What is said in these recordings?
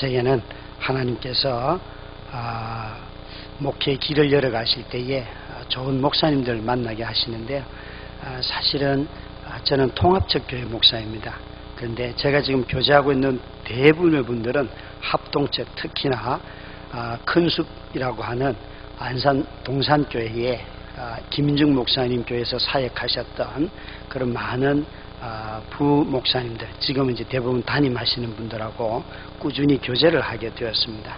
평생에는 하나님께서 목회의 길을 열어가실 때에 좋은 목사님들을 만나게 하시는데요. 사실은 저는 통합적 교회 목사입니다. 그런데 제가 지금 교제하고 있는 대부분의 분들은 합동적, 특히나 큰숲이라고 하는 안산 동산교회에 김인중 목사님 교회에서 사역하셨던 그런 많은 부목사님들, 지금은 이제 대부분 담임하시는 분들하고 꾸준히 교제를 하게 되었습니다.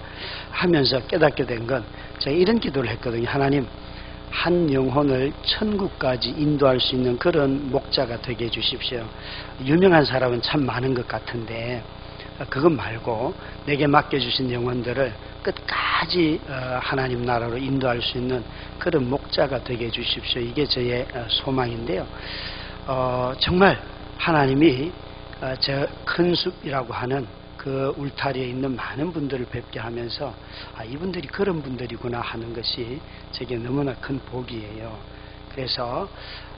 하면서 깨닫게 된 건 제가 이런 기도를 했거든요. 하나님, 한 영혼을 천국까지 인도할 수 있는 그런 목자가 되게 해주십시오. 유명한 사람은 참 많은 것 같은데 그것 말고 내게 맡겨주신 영혼들을 끝까지 하나님 나라로 인도할 수 있는 그런 목자가 되게 해주십시오. 이게 저의 소망인데요. 정말 하나님이 저 큰 숲이라고 하는 그 울타리에 있는 많은 분들을 뵙게 하면서 이분들이 그런 분들이구나 하는 것이 제게 너무나 큰 복이에요. 그래서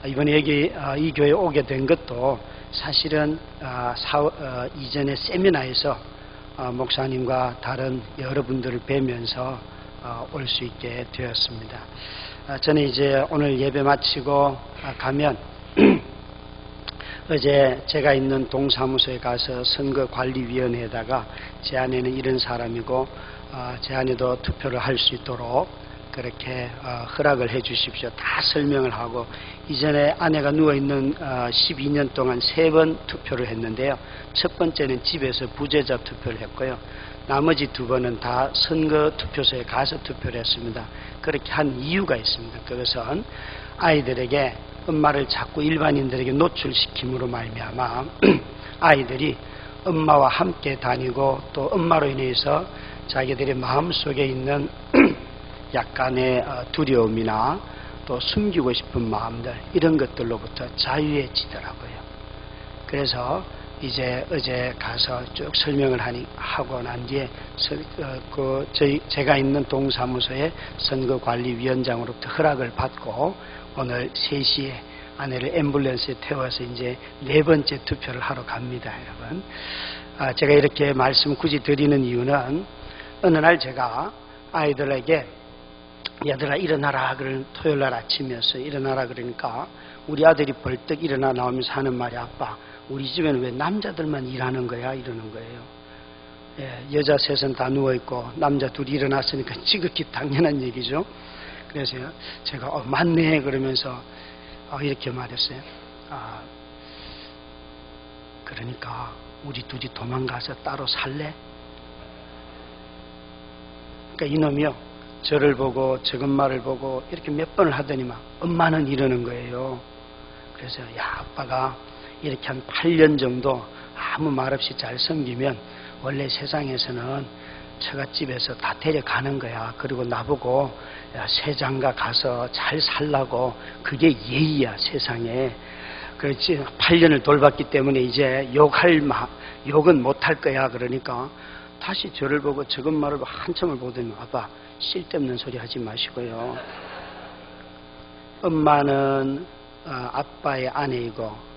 이번에 여기 이 교회에 오게 된 것도 사실은 이전에 세미나에서 목사님과 다른 여러분들을 뵈면서 올 수 있게 되었습니다. 저는 이제 오늘 예배 마치고 가면 어제 제가 있는 동사무소에 가서 선거관리위원회에다가 제 아내는 이런 사람이고 제 아내도 투표를 할 수 있도록 그렇게 허락을 해 주십시오. 다 설명을 하고, 이전에 아내가 누워있는 12년 동안 3번 투표를 했는데요. 첫 번째는 집에서 부재자 투표를 했고요. 나머지 2번은 다 선거 투표소에 가서 투표를 했습니다. 그렇게 한 이유가 있습니다. 그것은 아이들에게 엄마를 자꾸 일반인들에게 노출시킴으로 말미암아 아이들이 엄마와 함께 다니고 또 엄마로 인해서 자기들의 마음속에 있는 약간의 두려움이나 또 숨기고 싶은 마음들, 이런 것들로부터 자유해지더라고요. 그래서 이제 어제 가서 쭉 설명을 하고 난 뒤에 제가 있는 동사무소의 선거관리위원장으로부터 허락을 받고 오늘 3시에 아내를 앰뷸런스에 태워서 이제 4번째 투표를 하러 갑니다, 여러분. 제가 이렇게 말씀 굳이 드리는 이유는 어느 날 제가 아이들에게 얘들아 일어나라, 그런 토요일날 아침이었어요. 일어나라 그러니까 우리 아들이 벌떡 일어나 나오면서 하는 말이, 아빠, 우리 집에는 왜 남자들만 일하는 거야? 이러는 거예요. 여자 셋은 다 누워있고 남자 둘이 일어났으니까 지극히 당연한 얘기죠. 그래서 제가 맞네 그러면서 이렇게 말했어요. 그러니까 우리 둘이 도망가서 따로 살래? 그러니까 이놈이요, 저를 보고 저것말을 보고 이렇게 몇 번을 하더니만 엄마는 이러는 거예요. 그래서 야, 아빠가 이렇게 한 8년 정도 아무 말 없이 잘 섬기면 원래 세상에서는 처갓집에서 다 데려가는 거야. 그리고 나보고 야, 세장가 가서 잘 살라고, 그게 예의야 세상에. 그렇지, 8년을 돌봤기 때문에 이제 욕은 못할 거야. 그러니까 다시 저를 보고 저것 말을 한참을 보더니, 아빠 쓸데없는 소리 하지 마시고요. 엄마는 아빠의 아내이고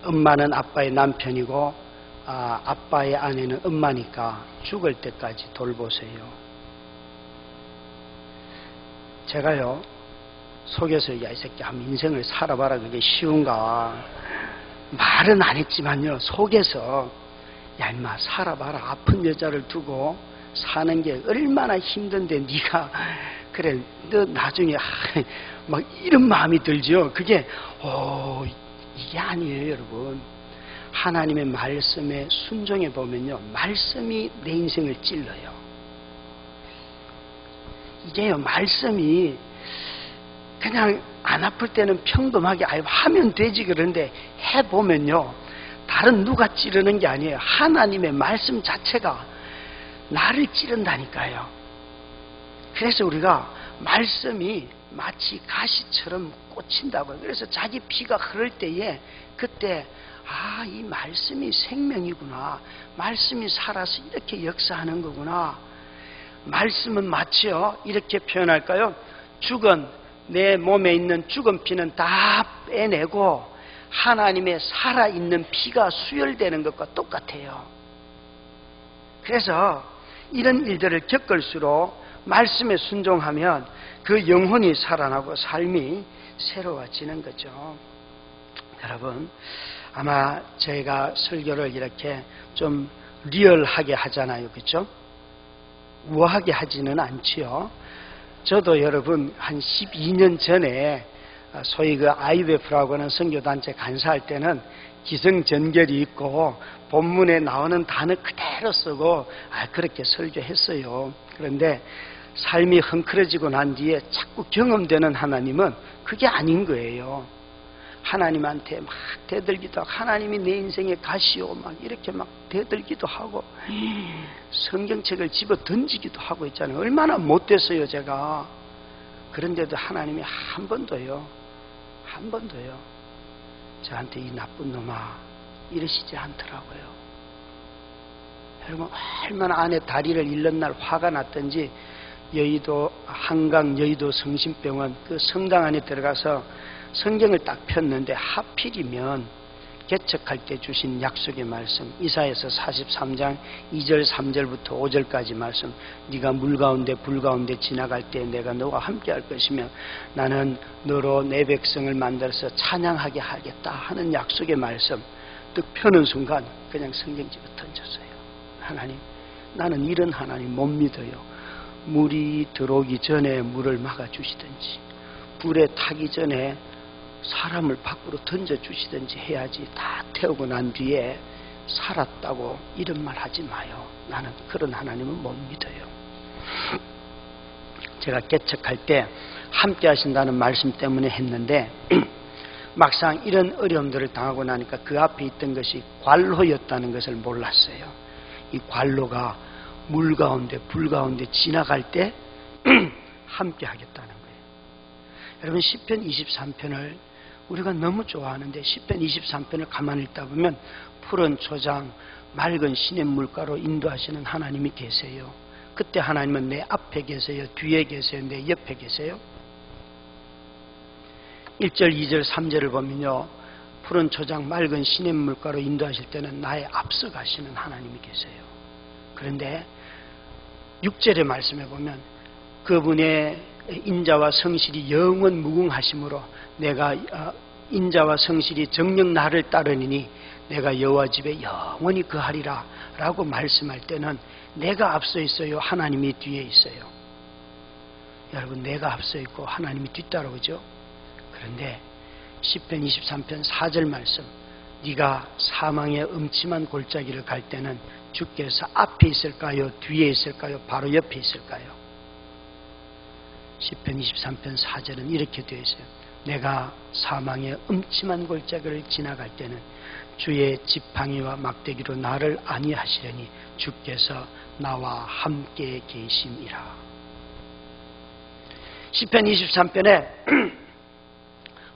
엄마는 아빠의 남편이고 아빠의 아내는 엄마니까 죽을 때까지 돌보세요. 제가요 속에서 야, 이 새끼 한번 인생을 살아봐라, 그게 쉬운가. 말은 안 했지만요, 속에서 야 임마 살아봐라, 아픈 여자를 두고 사는 게 얼마나 힘든데 네가 그래, 너 나중에 막 이런 마음이 들죠. 그게 이게 아니에요, 여러분. 하나님의 말씀에 순종해 보면요, 말씀이 내 인생을 찔러요. 이게요, 말씀이 그냥 안 아플 때는 평범하게 하면 되지, 그런데 해보면요, 다른 누가 찌르는 게 아니에요. 하나님의 말씀 자체가 나를 찌른다니까요. 그래서 우리가 말씀이 마치 가시처럼 꽂힌다고요. 그래서 자기 피가 흐를 때에 그때 이 말씀이 생명이구나, 말씀이 살아서 이렇게 역사하는 거구나. 말씀은 마치요, 이렇게 표현할까요? 내 몸에 있는 죽은 피는 다 빼내고 하나님의 살아있는 피가 수혈되는 것과 똑같아요. 그래서 이런 일들을 겪을수록 말씀에 순종하면 그 영혼이 살아나고 삶이 새로워지는 거죠. 여러분, 아마 제가 설교를 이렇게 좀 리얼하게 하잖아요. 그렇죠? 우아하게 하지는 않지요. 저도 여러분 한 12년 전에 소위 그 IWF라고 하는 선교단체 간사할 때는 기성전결이 있고 본문에 나오는 단어 그대로 쓰고 그렇게 설교했어요. 그런데 삶이 헝클어지고 난 뒤에 자꾸 경험되는 하나님은 그게 아닌 거예요. 하나님한테 막 대들기도 하고 하나님이 내 인생에 가시오 막 이렇게 막 대들기도 하고 성경책을 집어 던지기도 하고 있잖아요. 얼마나 못됐어요 제가. 그런데도 하나님이 한 번도요 저한테 이 나쁜 놈아 이러시지 않더라고요. 여러분 얼마나 안에 다리를 잃는 날 화가 났던지 여의도 한강 여의도 성심병원 그 성당 안에 들어가서 성경을 딱 폈는데 하필이면 개척할 때 주신 약속의 말씀 이사야서 43장 2절 3절부터 5절까지 말씀 네가 물 가운데 불 가운데 지나갈 때 내가 너와 함께 할 것이며 나는 너로 내 백성을 만들어서 찬양하게 하겠다 하는 약속의 말씀 딱 펴는 순간 그냥 성경집에 던졌어요. 하나님 나는 이런 하나님 못 믿어요. 물이 들어오기 전에 물을 막아주시든지 불에 타기 전에 사람을 밖으로 던져주시든지 해야지 다 태우고 난 뒤에 살았다고 이런 말 하지 마요. 나는 그런 하나님은 못 믿어요. 제가 개척할 때 함께 하신다는 말씀 때문에 했는데 막상 이런 어려움들을 당하고 나니까 그 앞에 있던 것이 관로였다는 것을 몰랐어요. 이 관로가 물 가운데 불 가운데 지나갈 때 함께 하겠다는 거예요. 여러분 시편 23편을 우리가 너무 좋아하는데 시편 23편을 가만히 읽다 보면 푸른 초장 맑은 시냇물가로 인도하시는 하나님이 계세요. 그때 하나님은 내 앞에 계세요? 뒤에 계세요? 내 옆에 계세요? 1절 2절 3절을 보면요 푸른 초장 맑은 시냇물가로 인도하실 때는 나의 앞서 가시는 하나님이 계세요. 그런데 6절의 말씀에 보면 그분의 인자와 성실이 영원 무궁하심으로 내가 인자와 성실이 정녕 나를 따르니 내가 여호와 집에 영원히 거하리라 라고 말씀할 때는 내가 앞서 있어요? 하나님이 뒤에 있어요? 여러분 내가 앞서 있고 하나님이 뒤따라오죠. 그런데 시편 23편 4절 말씀 네가 사망의 음침한 골짜기를 갈 때는 주께서 앞에 있을까요? 뒤에 있을까요? 바로 옆에 있을까요? 시편 23편 4절은 이렇게 되어 있어요. 내가 사망의 음침한 골짜기를 지나갈 때는 주의 지팡이와 막대기로 나를 안위하시려니 주께서 나와 함께 계심이라. 시편 23편에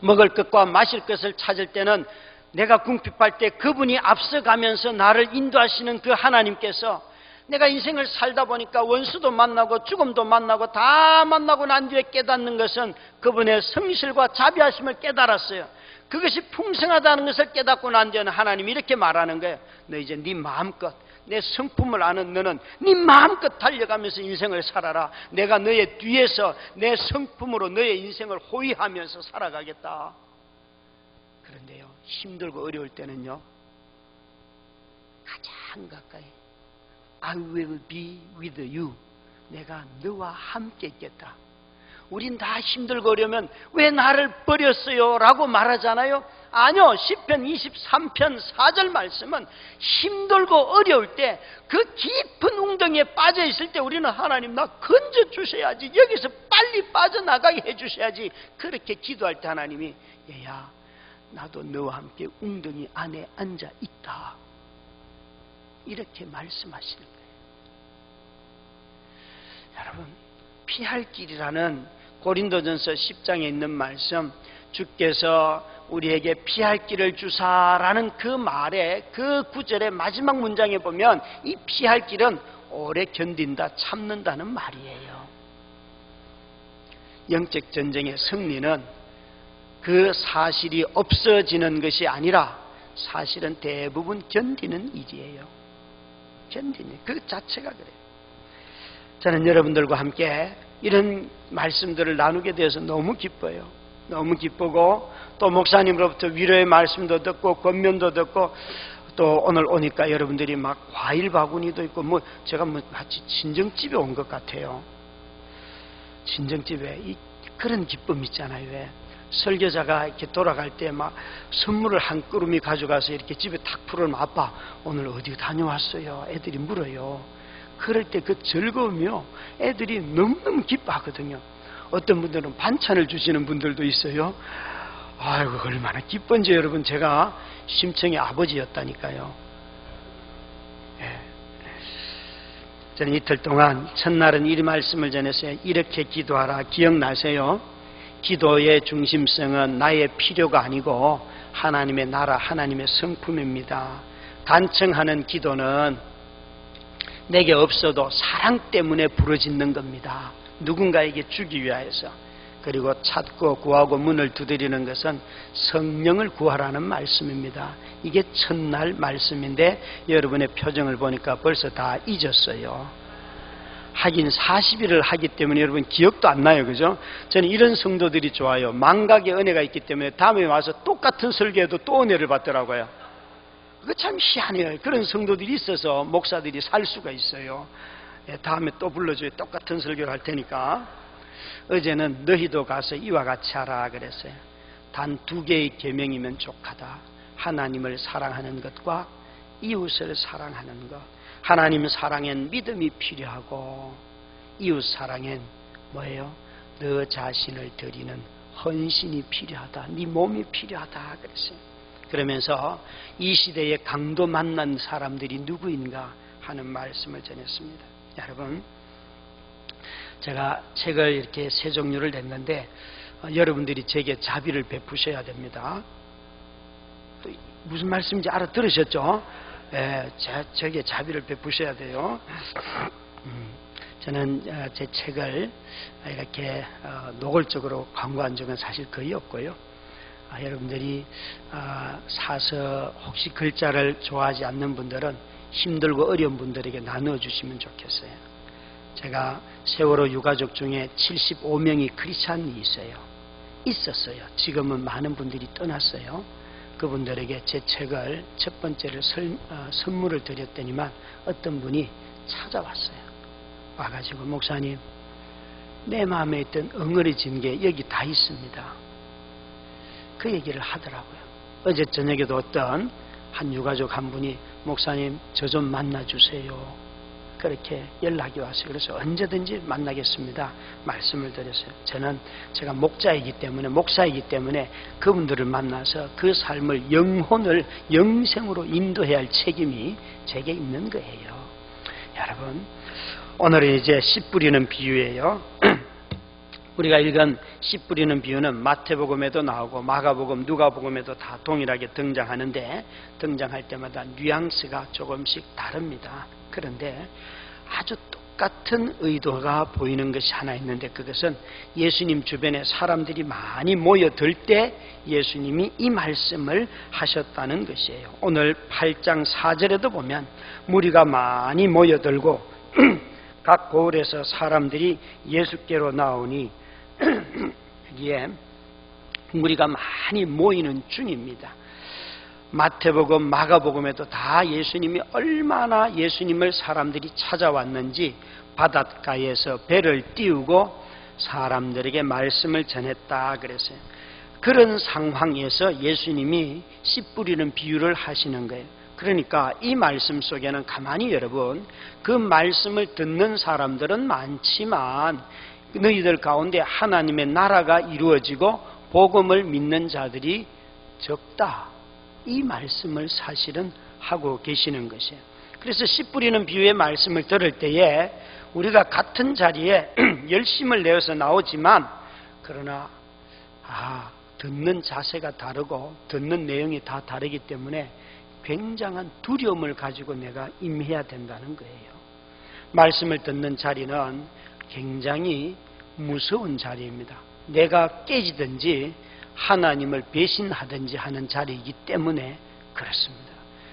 먹을 것과 마실 것을 찾을 때는 내가 궁핍할 때 그분이 앞서가면서 나를 인도하시는 그 하나님께서 내가 인생을 살다 보니까 원수도 만나고 죽음도 만나고 다 만나고 난 뒤에 깨닫는 것은 그분의 성실과 자비하심을 깨달았어요. 그것이 풍성하다는 것을 깨닫고 난 뒤에는 하나님이 이렇게 말하는 거예요. 너 이제 네 마음껏 내 성품을 아는 너는 네 마음껏 달려가면서 인생을 살아라. 내가 너의 뒤에서 내 성품으로 너의 인생을 호위하면서 살아가겠다. 그런데요 힘들고 어려울 때는요 가장 가까이 I will be with you. 내가 너와 함께 있겠다. 우린 다 힘들고 어려우면 왜 나를 버렸어요? 라고 말하잖아요. 아니요. 시편 23편 4절 말씀은 힘들고 어려울 때 그 깊은 웅덩이에 빠져 있을 때 우리는 하나님 나 건져 주셔야지. 여기서 빨리 빠져나가게 해 주셔야지. 그렇게 기도할 때 하나님이 얘야 나도 너와 함께 웅덩이 안에 앉아 있다. 이렇게 말씀하시는 거예요. 여러분 피할 길이라는 고린도전서 10장에 있는 말씀 주께서 우리에게 피할 길을 주사라는 그 말에 그 구절의 마지막 문장에 보면 이 피할 길은 오래 견딘다 참는다는 말이에요. 영적 전쟁의 승리는 그 그 사실이 없어지는 것이 아니라 사실은 대부분 견디는 일이에요. 견디는 그 자체가 그래요. 저는 여러분들과 함께 이런 말씀들을 나누게 되어서 너무 기뻐요. 너무 기쁘고 또 목사님으로부터 위로의 말씀도 듣고 권면도 듣고 또 오늘 오니까 여러분들이 막 과일 바구니도 있고 뭐 제가 뭐 마치 친정집에 온 것 같아요. 친정집에 그런 기쁨 있잖아요. 왜? 설교자가 이렇게 돌아갈 때 막 선물을 한 꾸러미 가져가서 이렇게 집에 탁 풀어놓으면 아빠 오늘 어디 다녀왔어요? 애들이 물어요. 그럴 때 그 즐거움이요. 애들이 너무너무 기뻐하거든요. 어떤 분들은 반찬을 주시는 분들도 있어요. 아이고 얼마나 기쁜지 여러분 제가 심청의 아버지였다니까요. 예. 저는 이틀 동안 첫날은 이 말씀을 전했어요. 이렇게 기도하라. 기억나세요? 기도의 중심성은 나의 필요가 아니고 하나님의 나라, 하나님의 성품입니다. 간청하는 기도는 내게 없어도 사랑 때문에 부러짓는 겁니다. 누군가에게 주기 위하여서. 그리고 찾고 구하고 문을 두드리는 것은 성령을 구하라는 말씀입니다. 이게 첫날 말씀인데 여러분의 표정을 보니까 벌써 다 잊었어요. 하긴 40일을 하기 때문에 여러분 기억도 안 나요. 그죠? 저는 이런 성도들이 좋아요. 망각의 은혜가 있기 때문에 다음에 와서 똑같은 설교에도 또 은혜를 받더라고요. 그거 참 희한해요. 그런 성도들이 있어서 목사들이 살 수가 있어요. 다음에 또 불러줘요. 똑같은 설교를 할 테니까. 어제는 너희도 가서 이와 같이 하라 그랬어요. 단 2개의 계명이면 족하다. 하나님을 사랑하는 것과 이웃을 사랑하는 것. 하나님 사랑엔 믿음이 필요하고 이웃 사랑엔 뭐예요? 너 자신을 드리는 헌신이 필요하다. 네 몸이 필요하다 그랬어요. 그러면서 이 시대에 강도 만난 사람들이 누구인가 하는 말씀을 전했습니다. 여러분, 제가 책을 이렇게 3종류를 냈는데 여러분들이 제게 자비를 베푸셔야 됩니다. 무슨 말씀인지 알아들으셨죠? 제게 자비를 베푸셔야 돼요. 저는 제 책을 이렇게 노골적으로 광고한 적은 사실 거의 없고요. 여러분들이 사서 혹시 글자를 좋아하지 않는 분들은 힘들고 어려운 분들에게 나누어주시면 좋겠어요. 제가 세월호 유가족 중에 75명이 크리스찬이 있었어요. 지금은 많은 분들이 떠났어요. 그분들에게 제 책을 첫 번째를 선물을 드렸더니만 어떤 분이 찾아왔어요. 와가지고 목사님 내 마음에 있던 엉어리진 게 여기 다 있습니다. 그 얘기를 하더라고요. 어제 저녁에도 어떤 한 유가족 한 분이 목사님 저 좀 만나주세요. 그렇게 연락이 왔어요. 그래서 언제든지 만나겠습니다. 말씀을 드렸어요. 제가 목사이기 때문에 그분들을 만나서 그 삶을 영혼을 영생으로 인도해야 할 책임이 제게 있는 거예요. 여러분, 오늘은 이제 씨 뿌리는 비유예요. 우리가 읽은 씨 뿌리는 비유는 마태복음에도 나오고 마가복음, 누가복음에도 다 동일하게 등장하는데 등장할 때마다 뉘앙스가 조금씩 다릅니다. 그런데 아주 똑같은 의도가 보이는 것이 하나 있는데 그것은 예수님 주변에 사람들이 많이 모여들 때 예수님이 이 말씀을 하셨다는 것이에요. 오늘 8장 4절에도 보면 무리가 많이 모여들고 각 고을에서 사람들이 예수께로 나오니 여기에 무리가 많이 모이는 중입니다. 마태복음, 마가복음에도 다 예수님이 얼마나 예수님을 사람들이 찾아왔는지 바닷가에서 배를 띄우고 사람들에게 말씀을 전했다 그랬어요. 그런 상황에서 예수님이 씨 뿌리는 비유를 하시는 거예요. 그러니까 이 말씀 속에는 가만히 여러분 그 말씀을 듣는 사람들은 많지만 너희들 가운데 하나님의 나라가 이루어지고 복음을 믿는 자들이 적다. 이 말씀을 사실은 하고 계시는 것이에요. 그래서 씨 뿌리는 비유의 말씀을 들을 때에 우리가 같은 자리에 열심을 내어서 나오지만 그러나 듣는 자세가 다르고 듣는 내용이 다 다르기 때문에 굉장한 두려움을 가지고 내가 임해야 된다는 거예요. 말씀을 듣는 자리는 굉장히 무서운 자리입니다. 내가 깨지든지 하나님을 배신하든지 하는 자리이기 때문에 그렇습니다.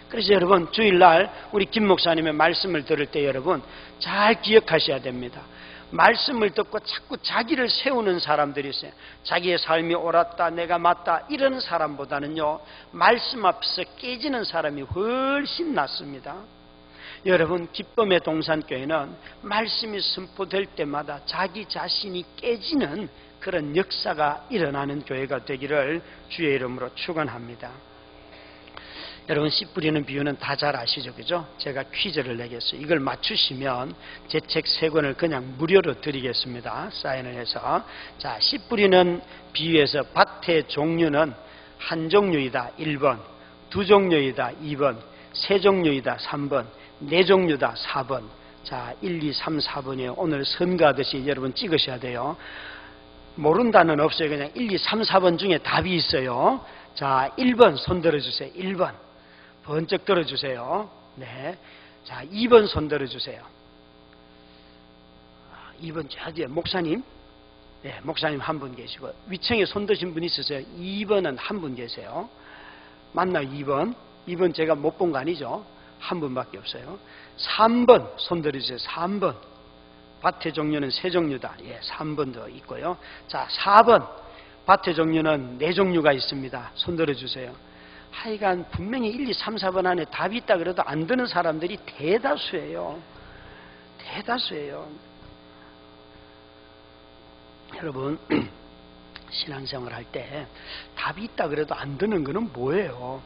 그래서 여러분, 주일날 우리 김 목사님의 말씀을 들을 때 여러분 잘 기억하셔야 됩니다. 말씀을 듣고 자꾸 자기를 세우는 사람들이 있어요. 자기의 삶이 옳았다, 내가 맞다, 이런 사람보다는요, 말씀 앞에서 깨지는 사람이 훨씬 낫습니다. 여러분, 기쁨의 동산교회는 말씀이 선포될 때마다 자기 자신이 깨지는 그런 역사가 일어나는 교회가 되기를 주의 이름으로 축원합니다. 여러분, 씨 뿌리는 비유는 다 잘 아시죠? 그죠? 제가 퀴즈를 내겠어요. 이걸 맞추시면 제 책 3권을 그냥 무료로 드리겠습니다. 사인을 해서. 자, 씨 뿌리는 비유에서 밭의 종류는 한 종류이다 1번, 두 종류이다 2번, 세 종류이다 3번, 네 종류다 4번. 자, 1, 2, 3, 4번이에요. 오늘 선거하듯이 여러분 찍으셔야 돼요. 모른다는 없어요. 그냥 1, 2, 3, 4번 중에 답이 있어요. 자, 1번 손 들어주세요. 1번. 번쩍 들어주세요. 네. 자, 2번 손 들어주세요. 2번 저 뒤에 목사님. 네, 목사님 한 분 계시고, 위층에 손 드신 분 있으세요? 2번은 한 분 계세요. 맞나요? 2번. 2번 제가 못 본 거 아니죠? 한 분밖에 없어요. 3번 손 들어주세요. 3번. 밭의 종류는 세 종류다. 예, 3번도 있고요. 자, 4번. 밭의 종류는 네 종류가 있습니다. 손 들어주세요. 하여간 분명히 1, 2, 3, 4번 안에 답이 있다 그래도 안 드는 사람들이 대다수예요. 대다수예요. 여러분, 신앙생활 할 때 답이 있다 그래도 안 드는 거는 뭐예요?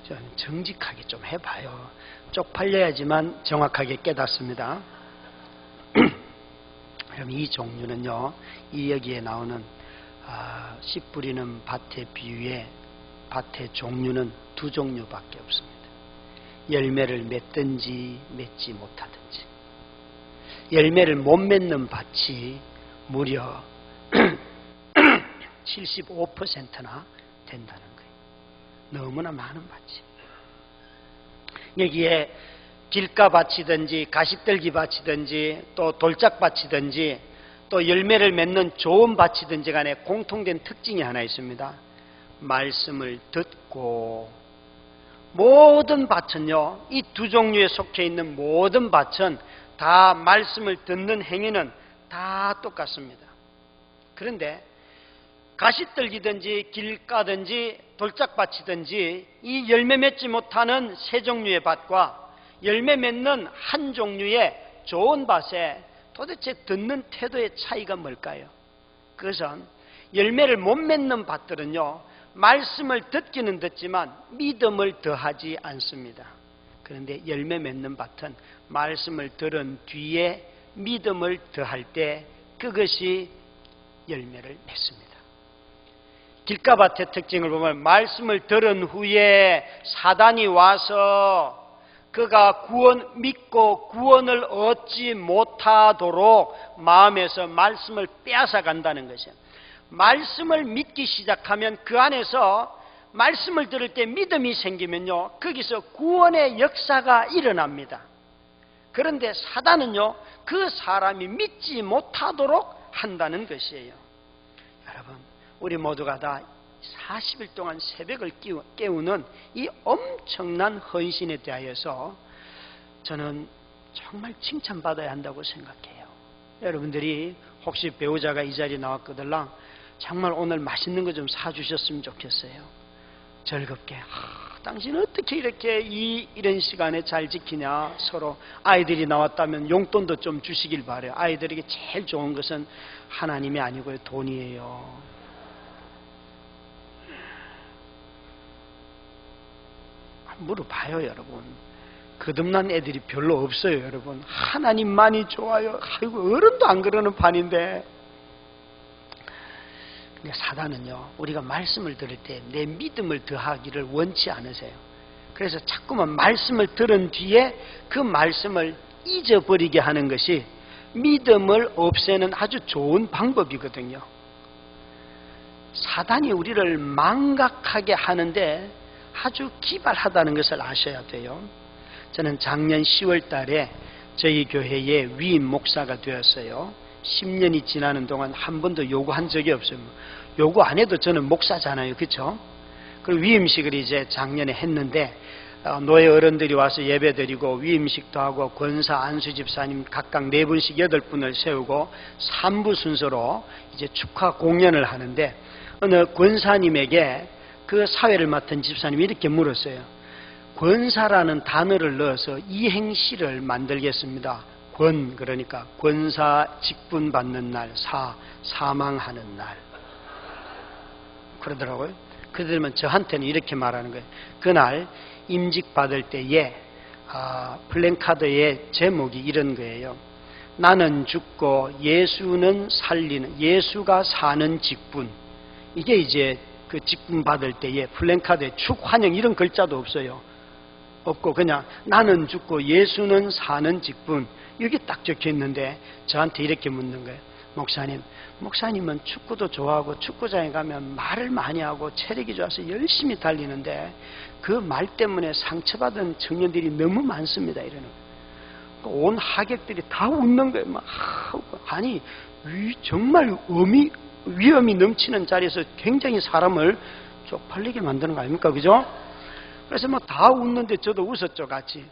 좀 정직하게 좀 해봐요. 쪽팔려야지만 정확하게 깨닫습니다. 그럼 이 종류는요, 이 여기에 나오는 씨 뿌리는 밭의 비유에 밭의 종류는 두 종류밖에 없습니다. 열매를 맺든지 맺지 못하든지. 열매를 못 맺는 밭이 무려 75%나 된다는 거예요. 너무나 많은 밭이. 여기에 길가밭이든지 가시떨기 밭이든지 또 돌짝밭이든지 또 열매를 맺는 좋은 밭이든지 간에 공통된 특징이 하나 있습니다. 말씀을 듣고, 모든 밭은요, 이 두 종류에 속해 있는 모든 밭은 다 말씀을 듣는 행위는 다 똑같습니다. 그런데 가시떨기든지 길가든지 돌짝밭이든지 이 열매 맺지 못하는 세 종류의 밭과 열매 맺는 한 종류의 좋은 밭에 도대체 듣는 태도의 차이가 뭘까요? 그것은 열매를 못 맺는 밭들은요, 말씀을 듣기는 듣지만 믿음을 더하지 않습니다. 그런데 열매 맺는 밭은 말씀을 들은 뒤에 믿음을 더할 때 그것이 열매를 맺습니다. 길가밭의 특징을 보면 말씀을 들은 후에 사단이 와서 그가 믿고 구원을 얻지 못하도록 마음에서 말씀을 빼앗아 간다는 것이에요. 말씀을 믿기 시작하면 그 안에서 말씀을 들을 때 믿음이 생기면요, 거기서 구원의 역사가 일어납니다. 그런데 사단은요, 그 사람이 믿지 못하도록 한다는 것이에요. 여러분, 우리 모두가 다 40일 동안 새벽을 깨우는 이 엄청난 헌신에 대하여서 저는 정말 칭찬받아야 한다고 생각해요. 여러분들이 혹시 배우자가 이 자리에 나왔거들랑 정말 오늘 맛있는 거 좀 사주셨으면 좋겠어요. 즐겁게. 당신 어떻게 이렇게 이런 시간에 잘 지키냐. 서로 아이들이 나왔다면 용돈도 좀 주시길 바라요. 아이들에게 제일 좋은 것은 하나님이 아니고요, 돈이에요. 물어봐요, 여러분. 거듭난 애들이 별로 없어요, 여러분. 하나님만이 좋아요. 아이고, 어른도 안 그러는 판인데. 근데 사단은요, 우리가 말씀을 들을 때 내 믿음을 더하기를 원치 않으세요. 그래서 자꾸만 말씀을 들은 뒤에 그 말씀을 잊어버리게 하는 것이 믿음을 없애는 아주 좋은 방법이거든요. 사단이 우리를 망각하게 하는데 아주 기발하다는 것을 아셔야 돼요. 저는 작년 10월 달에 저희 교회의 위임 목사가 되었어요. 10년이 지나는 동안 한 번도 요구한 적이 없어요. 요구 안 해도 저는 목사잖아요. 그렇죠? 그리고 위임식을 이제 작년에 했는데 노예 어른들이 와서 예배드리고 위임식도 하고 권사, 안수 집사님 각각 4분씩 8분을 세우고 3부 순서로 이제 축하 공연을 하는데 어느 권사님에게 그 사회를 맡은 집사님이 이렇게 물었어요. 권사라는 단어를 넣어서 이행시를 만들겠습니다. 권, 그러니까 권사 직분 받는 날, 사망하는 날. 그러더라고요. 그러면 저한테는 이렇게 말하는 거예요. 그날 임직 받을 때에 플랜카드의 제목이 이런 거예요. 나는 죽고 예수는 살리는, 예수가 사는 직분. 이게 이제 그 직분 받을 때에 플랜카드에 축환영 이런 글자도 없어요. 없고 그냥 나는 죽고 예수는 사는 직분. 여기 딱 적혀 있는데 저한테 이렇게 묻는 거예요. 목사님은 축구도 좋아하고 축구장에 가면 말을 많이 하고 체력이 좋아서 열심히 달리는데 그 말 때문에 상처받은 청년들이 너무 많습니다. 이러는 거예요. 온 하객들이 다 웃는 거예요. 막 아니 정말 위험이 넘치는 자리에서 굉장히 사람을 쪽팔리게 만드는 거 아닙니까? 그죠? 그래서 막 다 웃는데 저도 웃었죠, 같이.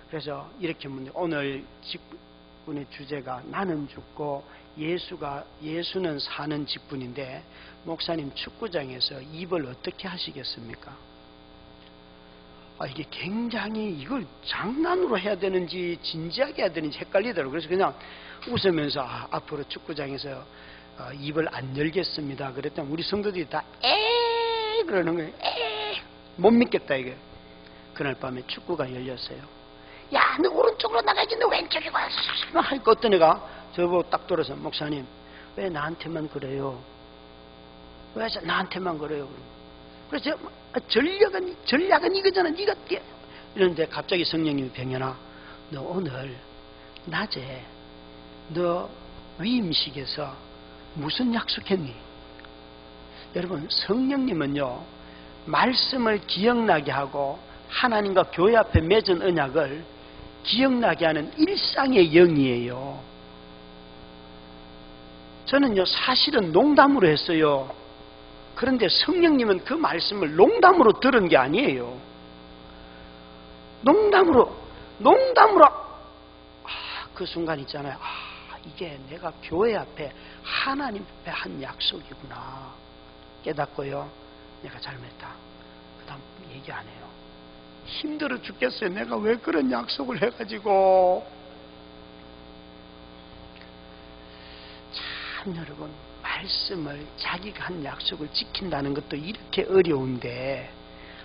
그래서 이렇게 묻는 오늘 직분의 주제가 나는 죽고 예수는 사는 직분인데 목사님 축구장에서 입을 어떻게 하시겠습니까? 이게 굉장히 이걸 장난으로 해야 되는지 진지하게 해야 되는지 헷갈리더라고요. 그래서 그냥 웃으면서 앞으로 축구장에서 입을 안 열겠습니다. 그랬더니 우리 성도들이 다 그러는 거예요. 못 믿겠다 이게. 그날 밤에 축구가 열렸어요. 야, 너 오른쪽으로 나가야지, 너 왼쪽에 와. 하니까 어떤 애가 저보고 딱 돌아서 목사님 왜 나한테만 그래요? 왜 나한테만 그래요? 그래서 전략은 이거잖아. 네가 이런데 갑자기 성령님이 병현아, 너 오늘 낮에 너 위임식에서 무슨 약속했니? 여러분 성령님은요 말씀을 기억나게 하고 하나님과 교회 앞에 맺은 언약을 기억나게 하는 일상의 영이에요. 저는요 사실은 농담으로 했어요. 그런데 성령님은 그 말씀을 농담으로 들은 게 아니에요. 농담으로 그 순간 있잖아요. 이게 내가 교회 앞에 하나님 앞에 한 약속이구나 깨닫고요. 내가 잘못했다. 그 다음 얘기 안 해요. 힘들어 죽겠어요. 내가 왜 그런 약속을 해가지고. 참 여러분 말씀을 자기가 한 약속을 지킨다는 것도 이렇게 어려운데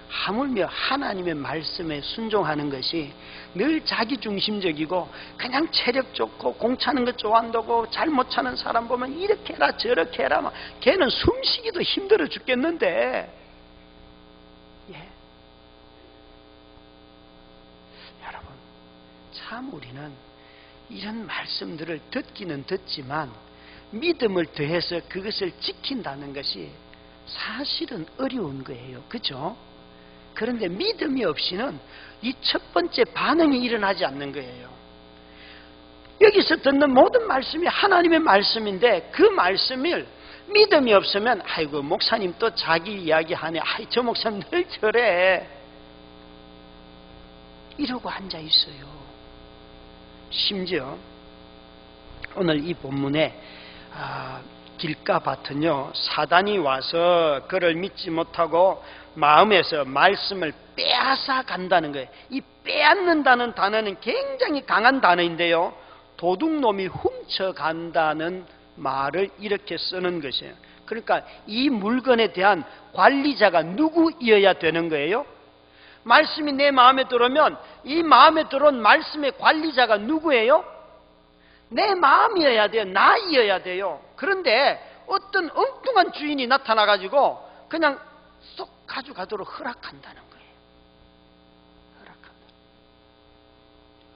하물며 하나님의 말씀에 순종하는 것이 늘 자기중심적이고 그냥 체력 좋고 공 차는 것 좋아한다고 잘 못 차는 사람 보면 이렇게 해라 저렇게 해라 막 걔는 숨쉬기도 힘들어 죽겠는데 여러분 참 우리는 이런 말씀들을 듣기는 듣지만 믿음을 더해서 그것을 지킨다는 것이 사실은 어려운 거예요. 그죠? 그런데 믿음이 없이는 이 첫 번째 반응이 일어나지 않는 거예요. 여기서 듣는 모든 말씀이 하나님의 말씀인데 그 말씀을 믿음이 없으면 아이고 목사님 또 자기 이야기하네. 저 목사님 늘 저래. 이러고 앉아 있어요. 심지어 오늘 이 본문에 길가밭은요 사단이 와서 그를 믿지 못하고 마음에서 말씀을 빼앗아 간다는 거예요. 이 빼앗는다는 단어는 굉장히 강한 단어인데요 도둑놈이 훔쳐간다는 말을 이렇게 쓰는 것이에요. 그러니까 이 물건에 대한 관리자가 누구이어야 되는 거예요? 말씀이 내 마음에 들어오면 이 마음에 들어온 말씀의 관리자가 누구예요? 내 마음이어야 돼요. 나이어야 돼요. 그런데 어떤 엉뚱한 주인이 나타나가지고 그냥 쏙 가져가도록 허락한다는 거예요. 허락한다.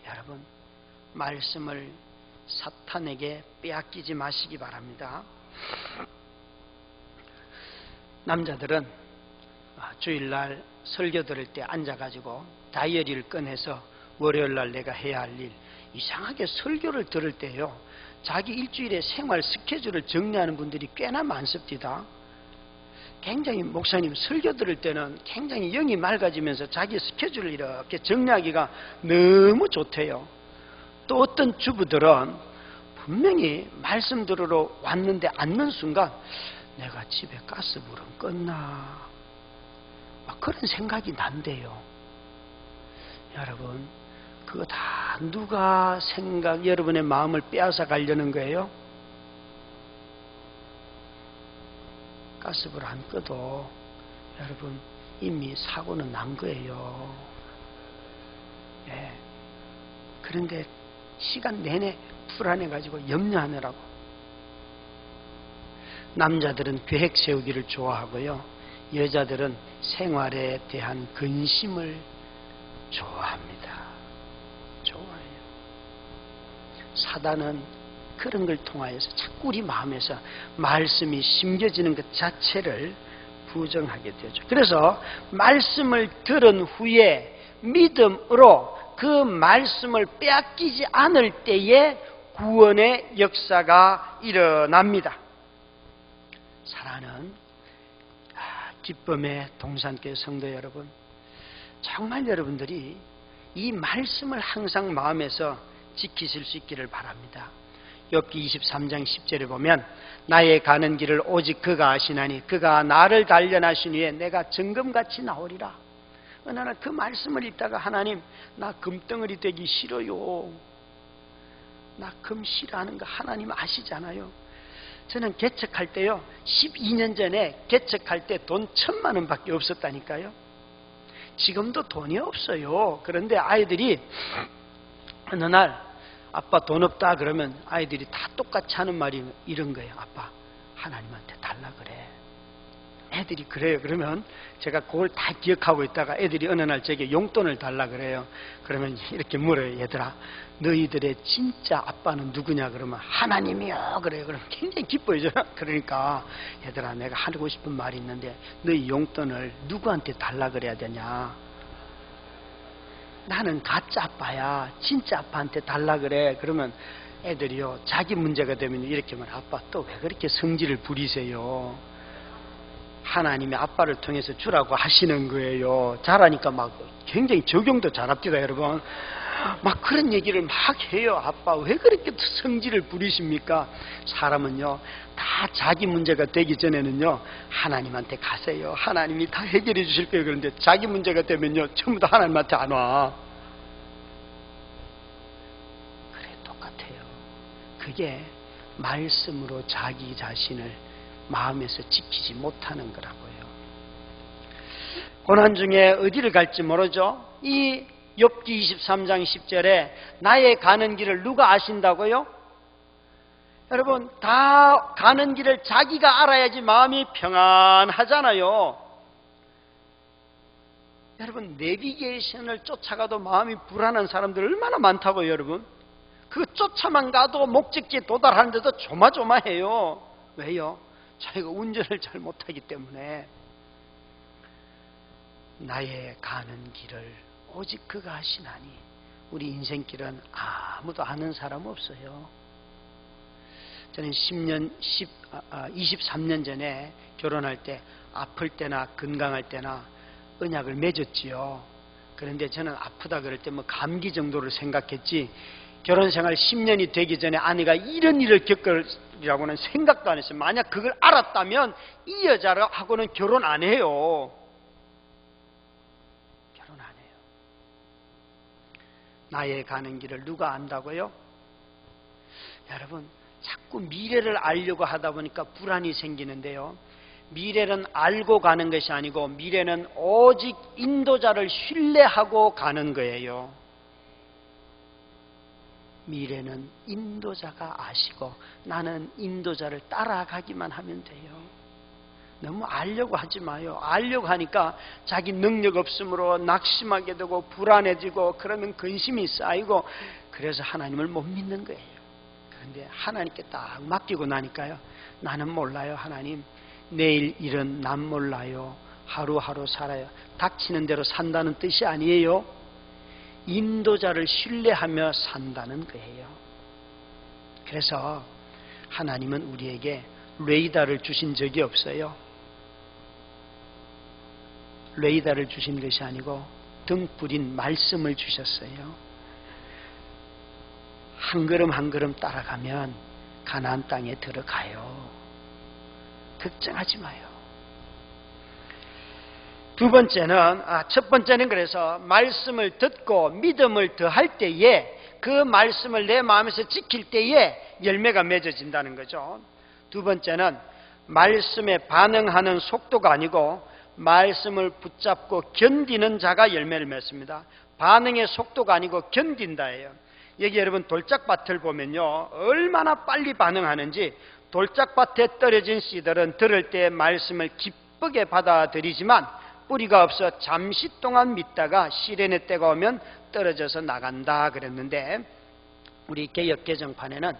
여러분 말씀을 사탄에게 빼앗기지 마시기 바랍니다. 남자들은 주일날 설교 들을 때 앉아가지고 다이어리를 꺼내서 월요일날 내가 해야 할 일 이상하게 설교를 들을 때요 자기 일주일의 생활 스케줄을 정리하는 분들이 꽤나 많습니다. 굉장히 목사님 설교 들을 때는 굉장히 영이 맑아지면서 자기 스케줄을 이렇게 정리하기가 너무 좋대요. 또 어떤 주부들은 분명히 말씀 들으러 왔는데 앉는 순간 내가 집에 가스불은 껐나 막 그런 생각이 난대요. 여러분, 그거 다 누가 여러분의 마음을 빼앗아 가려는 거예요? 가스불 안 꺼도 여러분 이미 사고는 난 거예요. 예. 그런데 시간 내내 불안해가지고 염려하느라고. 남자들은 계획 세우기를 좋아하고요, 여자들은 생활에 대한 근심을 좋아합니다. 좋아해요. 사단은 그런 걸 통하여서 자꾸 우리 마음에서 말씀이 심겨지는 것 자체를 부정하게 되죠. 그래서 말씀을 들은 후에 믿음으로 그 말씀을 빼앗기지 않을 때에 구원의 역사가 일어납니다. 사랑하는 기쁨의 동산교회 성도 여러분, 정말 여러분들이 이 말씀을 항상 마음에서 지키실 수 있기를 바랍니다. 욥기 23장 10절에 보면 나의 가는 길을 오직 그가 아시나니 그가 나를 단련하신 후에 내가 정금같이 나오리라. 어느 날 그 말씀을 읽다가 하나님, 나 금덩어리 되기 싫어요. 나 금 싫어하는 거 하나님 아시잖아요. 저는 개척할 때요, 12년 전에 개척할 때 돈 1,000만 원밖에 없었다니까요. 지금도 돈이 없어요. 그런데 아이들이 어느 날 아빠 돈 없다 그러면 아이들이 다 똑같이 하는 말이 이런 거예요. 아빠, 하나님한테 달라 그래. 애들이 그래요. 그러면 제가 그걸 다 기억하고 있다가 애들이 어느 날 제게 용돈을 달라 그래요. 그러면 이렇게 물어요. 얘들아, 너희들의 진짜 아빠는 누구냐 그러면 하나님이요 그래요. 그러면 굉장히 기뻐요. 그러니까 얘들아, 내가 하고 싶은 말이 있는데 너희 용돈을 누구한테 달라 그래야 되냐? 나는 가짜 아빠야. 진짜 아빠한테 달라 그래. 그러면 애들이요, 자기 문제가 되면 이렇게 말해요. 아빠, 또 왜 그렇게 성질을 부리세요? 하나님이 아빠를 통해서 주라고 하시는 거예요. 잘하니까 막 굉장히 적용도 잘합니다, 여러분. 막 그런 얘기를 막 해요. 아빠, 왜 그렇게 성질을 부리십니까? 사람은요, 다 자기 문제가 되기 전에는요, 하나님한테 가세요. 하나님이 다 해결해 주실 거예요. 그런데 자기 문제가 되면요, 전부 다 하나님한테 안 와. 그래, 똑같아요. 그게 말씀으로 자기 자신을 마음에서 지키지 못하는 거라고요. 고난 중에 어디를 갈지 모르죠. 이 욥기 23장 10절에 나의 가는 길을 누가 아신다고요? 여러분, 다 가는 길을 자기가 알아야지 마음이 평안하잖아요. 여러분, 내비게이션을 쫓아가도 마음이 불안한 사람들 얼마나 많다고요, 여러분. 그 쫓아만 가도 목적지에 도달하는데도 조마조마해요. 왜요? 자기가 운전을 잘 못하기 때문에. 나의 가는 길을 오직 그가 아시나니. 우리 인생길은 아무도 아는 사람 없어요. 저는 23년 전에 결혼할 때 아플 때나 건강할 때나 언약을 맺었지요. 그런데 저는 아프다 그럴 때 뭐 감기 정도를 생각했지, 결혼생활 10년이 되기 전에 아내가 이런 일을 겪으리라고는 생각도 안 했어요. 만약 그걸 알았다면 이 여자하고는 결혼 안 해요. 결혼 안 해요. 나의 가는 길을 누가 안다고요? 여러분, 자꾸 미래를 알려고 하다 보니까 불안이 생기는데요, 미래는 알고 가는 것이 아니고 미래는 오직 인도자를 신뢰하고 가는 거예요. 미래는 인도자가 아시고 나는 인도자를 따라가기만 하면 돼요. 너무 알려고 하지 마요. 알려고 하니까 자기 능력 없음으로 낙심하게 되고 불안해지고, 그러면 근심이 쌓이고, 그래서 하나님을 못 믿는 거예요. 그런데 하나님께 딱 맡기고 나니까요, 나는 몰라요. 하나님, 내일 일은 난 몰라요. 하루하루 살아요. 닥치는 대로 산다는 뜻이 아니에요. 인도자를 신뢰하며 산다는 거예요. 그래서 하나님은 우리에게 레이더를 주신 적이 없어요. 레이더를 주신 것이 아니고 등불인 말씀을 주셨어요. 한 걸음 한 걸음 따라가면 가나안 땅에 들어가요. 걱정하지 마요. 두 번째는, 첫 번째는 그래서 말씀을 듣고 믿음을 더할 때에 그 말씀을 내 마음에서 지킬 때에 열매가 맺어진다는 거죠. 두 번째는 말씀에 반응하는 속도가 아니고 말씀을 붙잡고 견디는 자가 열매를 맺습니다. 반응의 속도가 아니고 견딘다예요. 여기 여러분 돌짝밭을 보면요, 얼마나 빨리 반응하는지. 돌짝밭에 떨어진 씨들은 들을 때 말씀을 기쁘게 받아들이지만 뿌리가 없어 잠시 동안 믿다가 시련의 때가 오면 떨어져서 나간다 그랬는데, 우리 개역개정판에는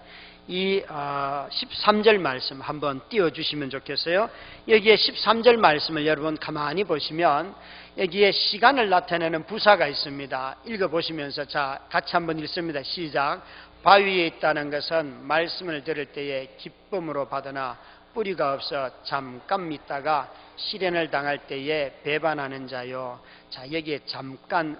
이 13절 말씀 한번 띄워주시면 좋겠어요. 여기에 13절 말씀을 여러분 가만히 보시면 여기에 시간을 나타내는 부사가 있습니다. 읽어보시면서 자 같이 한번 읽습니다. 시작. 바위에 있다는 것은 말씀을 들을 때에 기쁨으로 받으나 뿌리가 없어 잠깐 믿다가 시련을 당할 때에 배반하는 자요. 자, 여기에 잠깐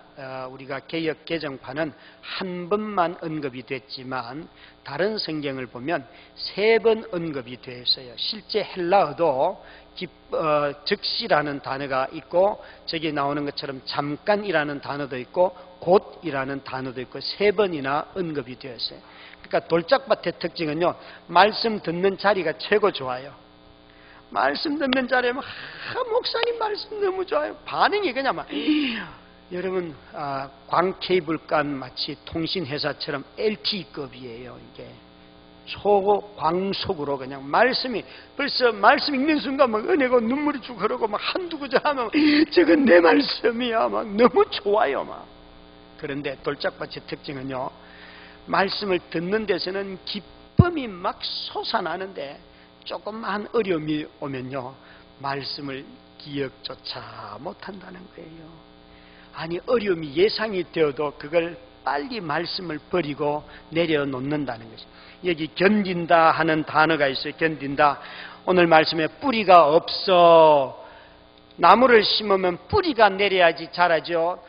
우리가 개역 개정판은 한 번만 언급이 됐지만 다른 성경을 보면 3번 언급이 되어 있어요. 실제 헬라어도 즉시라는 단어가 있고 저기 나오는 것처럼 잠깐이라는 단어도 있고 곧이라는 단어도 있고 3번이나 언급이 되어 있어요. 그러니까 돌짝밭의 특징은요, 말씀 듣는 자리가 최고 좋아요. 말씀 듣는 자리에 목사님 말씀 너무 좋아요. 반응이 그냥 막 여러분 광케이블간 마치 통신회사처럼 LTE급이에요. 이게 초광속으로 그냥 말씀이 벌써 말씀 읽는 순간 막 은혜고 눈물이 쭉 흐르고 막 한두 구절 하면 저건 내 말씀이야 막 너무 좋아요 막. 그런데 돌짝밭의 특징은요, 말씀을 듣는 데서는 기쁨이 막 솟아나는데 조금만 어려움이 오면요 말씀을 기억조차 못한다는 거예요. 아니 어려움이 예상이 되어도 그걸 빨리 말씀을 버리고 내려놓는다는 것이. 여기 견딘다 하는 단어가 있어요. 견딘다. 오늘 말씀에 뿌리가 없어. 나무를 심으면 뿌리가 내려야지 자라죠.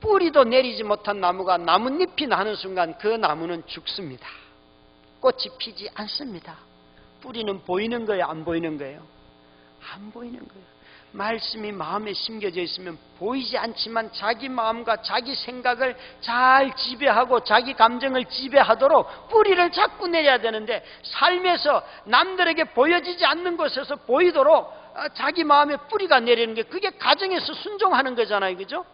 뿌리도 내리지 못한 나무가 나뭇잎이 나는 순간 그 나무는 죽습니다. 꽃이 피지 않습니다. 뿌리는 보이는 거예요? 안 보이는 거예요? 안 보이는 거예요. 말씀이 마음에 심겨져 있으면 보이지 않지만 자기 마음과 자기 생각을 잘 지배하고 자기 감정을 지배하도록 뿌리를 자꾸 내려야 되는데, 삶에서 남들에게 보여지지 않는 곳에서 보이도록 자기 마음에 뿌리가 내리는 게 그게 가정에서 순종하는 거잖아요. 그죠?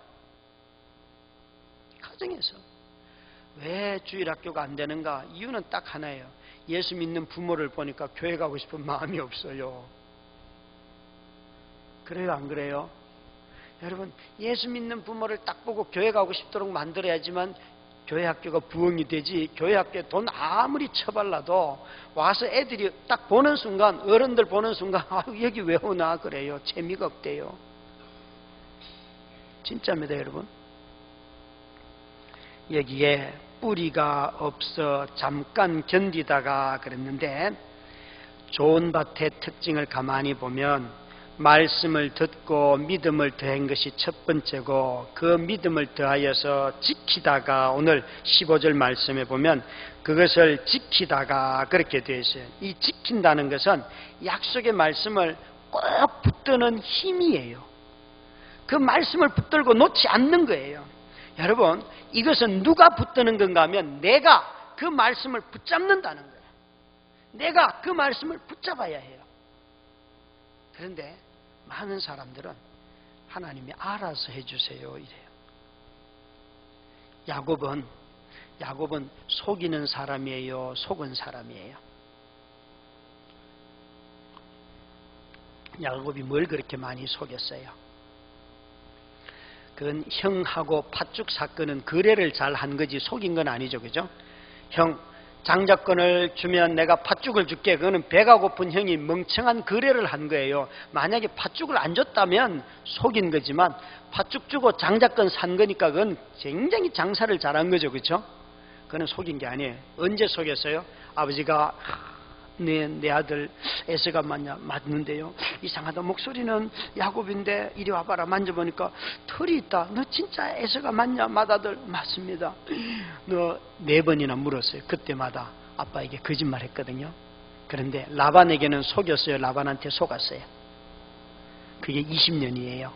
가정에서. 왜 주일학교가 안 되는가? 이유는 딱 하나예요. 예수 믿는 부모를 보니까 교회 가고 싶은 마음이 없어요. 그래요, 안 그래요? 여러분, 예수 믿는 부모를 딱 보고 교회 가고 싶도록 만들어야지만 교회 학교가 부흥이 되지. 교회 학교에 돈 아무리 처발라도 와서 애들이 딱 보는 순간, 어른들 보는 순간 여기 왜 오나 그래요. 재미가 없대요. 진짜입니다, 여러분. 여기에 뿌리가 없어 잠깐 견디다가 그랬는데, 좋은 밭의 특징을 가만히 보면 말씀을 듣고 믿음을 더한 것이 첫 번째고, 그 믿음을 더하여서 지키다가 오늘 15절 말씀에 보면 그것을 지키다가 그렇게 되어 있어요. 이 지킨다는 것은 약속의 말씀을 꼭 붙드는 힘이에요. 그 말씀을 붙들고 놓지 않는 거예요. 여러분, 이것은 누가 붙드는 건가 하면 내가 그 말씀을 붙잡는다는 거예요. 내가 그 말씀을 붙잡아야 해요. 그런데 많은 사람들은 하나님이 알아서 해주세요 이래요. 야곱은 속이는 사람이에요, 속은 사람이에요? 야곱이 뭘 그렇게 많이 속였어요? 그건 형하고 팥죽 사건은 거래를 잘 한 거지 속인 건 아니죠. 그죠? 형 장자권을 주면 내가 팥죽을 줄게. 그거는 배가 고픈 형이 멍청한 거래를 한 거예요. 만약에 팥죽을 안 줬다면 속인 거지만 팥죽 주고 장자권 산 거니까 그건 굉장히 장사를 잘한 거죠. 그렇죠? 그거는 속인 게 아니에요. 언제 속였어요? 아버지가 내 아들 에서가 맞는데요. 이상하다. 목소리는 야곱인데 이리 와봐라. 만져보니까 털이 있다. 너 진짜 에서가 맞냐? 맏아들. 맞습니다. 너 4번이나 물었어요. 그때마다 아빠에게 거짓말 했거든요. 그런데 라반에게는 속였어요. 라반한테 속았어요. 그게 20년이에요.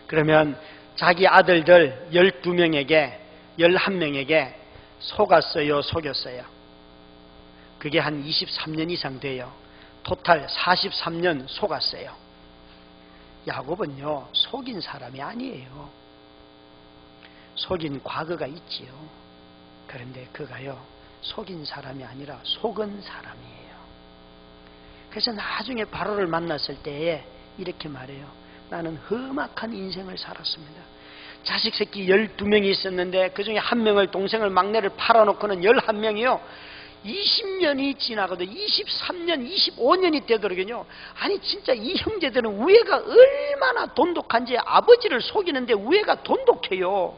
그러면 자기 아들들 12명에게 11명에게 속았어요, 속였어요? 그게 한 23년 이상 돼요. 토탈 43년 속았어요. 야곱은요, 속인 사람이 아니에요. 속인 과거가 있지요. 그런데 그가요, 속인 사람이 아니라 속은 사람이에요. 그래서 나중에 바로를 만났을 때에 이렇게 말해요. 나는 험악한 인생을 살았습니다. 자식 새끼 12명이 있었는데 그 중에 한 명을, 동생을, 막내를 팔아놓고는 11명이요. 20년이 지나가도 23년, 25년이 되도록요. 아니 진짜 이 형제들은 우애가 얼마나 돈독한지 아버지를 속이는데 우애가 돈독해요.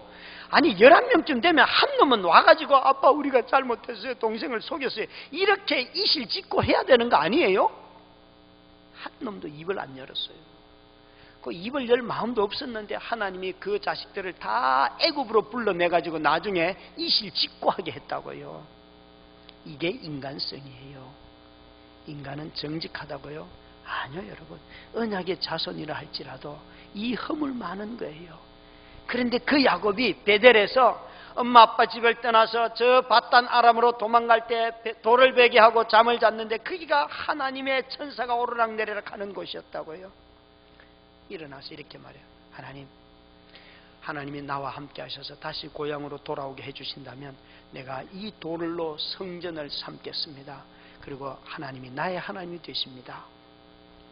아니 11명쯤 되면 한 놈은 와가지고 아빠 우리가 잘못했어요. 동생을 속였어요. 이렇게 이실 짓고 해야 되는 거 아니에요? 한 놈도 입을 안 열었어요. 그 입을 열 마음도 없었는데 하나님이 그 자식들을 다 애굽으로 불러내가지고 나중에 이실 짓고 하게 했다고요. 이게 인간성이에요. 인간은 정직하다고요? 아니요 여러분. 언약의 자손이라 할지라도 이 허물 많은 거예요. 그런데 그 야곱이 베델에서 엄마 아빠 집을 떠나서 저 바단 아람으로 도망갈 때 돌을 베게 하고 잠을 잤는데 거기가 하나님의 천사가 오르락내리락 하는 곳이었다고요. 일어나서 이렇게 말해요. 하나님이 나와 함께 하셔서 다시 고향으로 돌아오게 해주신다면 내가 이 돌로 성전을 삼겠습니다. 그리고 하나님이 나의 하나님이 되십니다.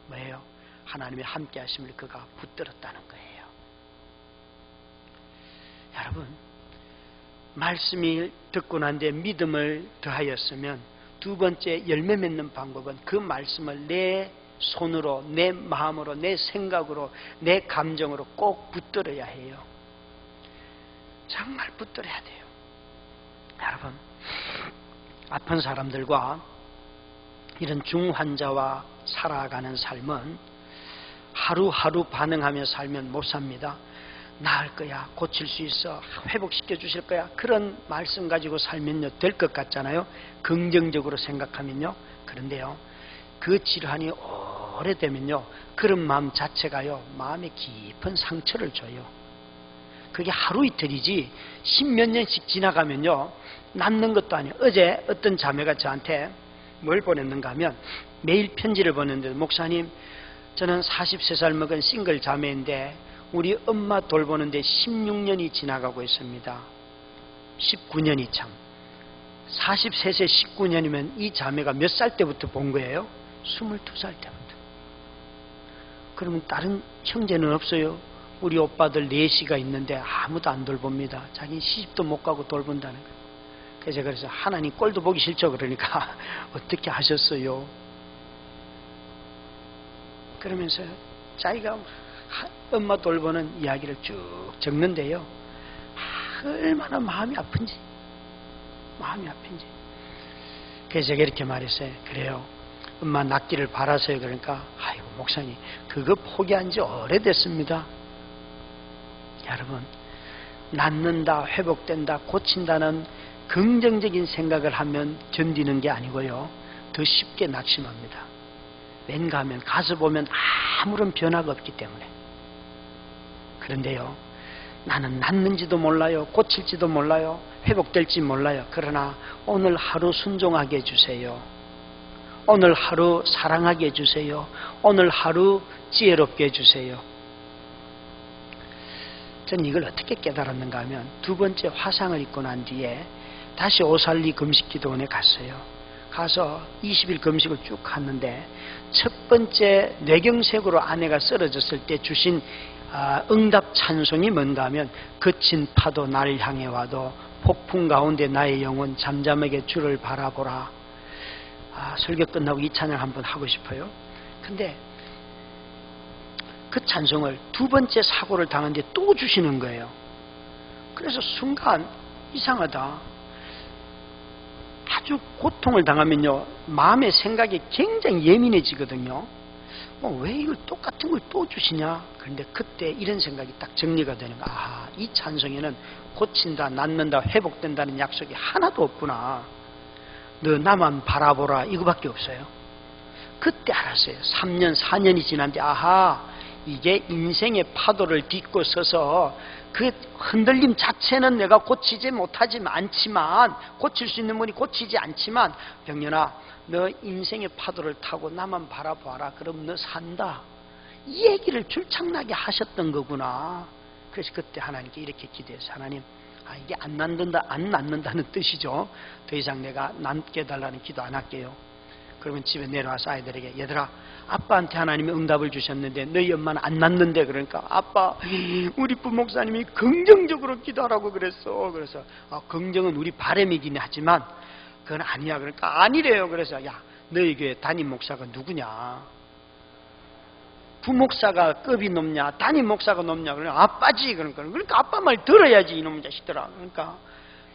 뭐예요? 하나님의 함께 하심을 그가 붙들었다는 거예요. 여러분, 말씀이 듣고 난 뒤에 믿음을 더하였으면 두 번째 열매 맺는 방법은 그 말씀을 내 손으로, 내 마음으로, 내 생각으로, 내 감정으로 꼭 붙들어야 해요. 정말 붙들어야 돼요. 여러분, 아픈 사람들과 이런 중환자와 살아가는 삶은 하루하루 반응하며 살면 못 삽니다. 나을 거야, 고칠 수 있어, 회복시켜 주실 거야, 그런 말씀 가지고 살면요 될 것 같잖아요. 긍정적으로 생각하면요. 그런데요, 그 질환이 오래되면요 그런 마음 자체가요 마음에 깊은 상처를 줘요. 그게 하루 이틀이지 10몇 년씩 지나가면요 낫는 것도 아니에요. 어제 어떤 자매가 저한테 뭘 보냈는가 하면 매일 편지를 보냈는데, 목사님 저는 43살 먹은 싱글 자매인데 우리 엄마 돌보는데 16년이 지나가고 있습니다. 19년이 참 43세 19년이면 이 자매가 몇 살 때부터 본 거예요? 22살 때부터. 그러면 다른 형제는 없어요? 우리 오빠들 4시가 있는데 아무도 안 돌봅니다. 자기는 시집도 못 가고 돌본다는 거예요. 그래서 하나님 꼴도 보기 싫죠. 그러니까 어떻게 하셨어요? 그러면서 자기가 엄마 돌보는 이야기를 쭉 적는데요, 얼마나 마음이 아픈지. 그래서 제가 이렇게 말했어요. 그래요, 엄마 낫기를 바라서요. 그러니까 아이고 목사님 그거 포기한 지 오래됐습니다. 여러분, 낫는다, 회복된다, 고친다는 긍정적인 생각을 하면 견디는 게 아니고요, 더 쉽게 낙심합니다. 왠가 하면 가서 보면 아무런 변화가 없기 때문에. 그런데요, 나는 낫는지도 몰라요, 고칠지도 몰라요, 회복될지 몰라요. 그러나 오늘 하루 순종하게 해주세요. 오늘 하루 사랑하게 해주세요. 오늘 하루 지혜롭게 해주세요. 저는 이걸 어떻게 깨달았는가 하면, 두 번째 화상을 입고 난 뒤에 다시 오살리 금식기도원에 갔어요. 가서 20일 금식을 쭉 갔는데, 첫 번째 뇌경색으로 아내가 쓰러졌을 때 주신 응답 찬송이 뭔가 하면, 거친 파도 날 향해 와도 폭풍 가운데 나의 영혼 잠잠하게 주를 바라보라. 설교 끝나고 이 찬양 한번 하고 싶어요. 근데 그 찬송을 두 번째 사고를 당한 뒤에 또 주시는 거예요. 그래서 순간 이상하다, 아주 아주 고통을 당하면요, 마음의 생각이 굉장히 예민해지거든요. 왜 이걸 똑같은 걸 또 주시냐? 그런데 그때 이런 생각이 딱 정리가 되는 거야. 아, 이 찬송에는 고친다, 낫는다, 회복된다는 약속이 하나도 없구나. 너 나만 바라보라, 이거밖에 없어요. 그때 알았어요. 3년, 4년이 지난뒤, 아하, 이게 인생의 파도를 딛고 서서 그 흔들림 자체는 내가 고치지 못하지 않지만, 고칠 수 있는 분이 고치지 않지만, 병연아, 너 인생의 파도를 타고 나만 바라봐라. 그럼 너 산다. 이 얘기를 줄창나게 하셨던 거구나. 그래서 그때 하나님께 이렇게 기도해서, 하나님, 이게 안 낫는다는 뜻이죠. 더 이상 내가 낫게 해달라는 기도 안 할게요. 그러면 집에 내려와서 아이들에게, 얘들아, 아빠한테 하나님이 응답을 주셨는데 너희 엄마는 안 낫는데, 그러니까 아빠, 우리 부목사님이 긍정적으로 기도하라고 그랬어. 그래서 긍정은 우리 바람이긴 하지만 그건 아니야. 그러니까 아니래요. 그래서, 야, 너희 교회 담임 목사가 누구냐? 부목사가 급이 높냐, 담임 목사가 높냐? 그러니까 아빠지. 그러니까 아빠 말 들어야지, 이놈 자식들아. 그러니까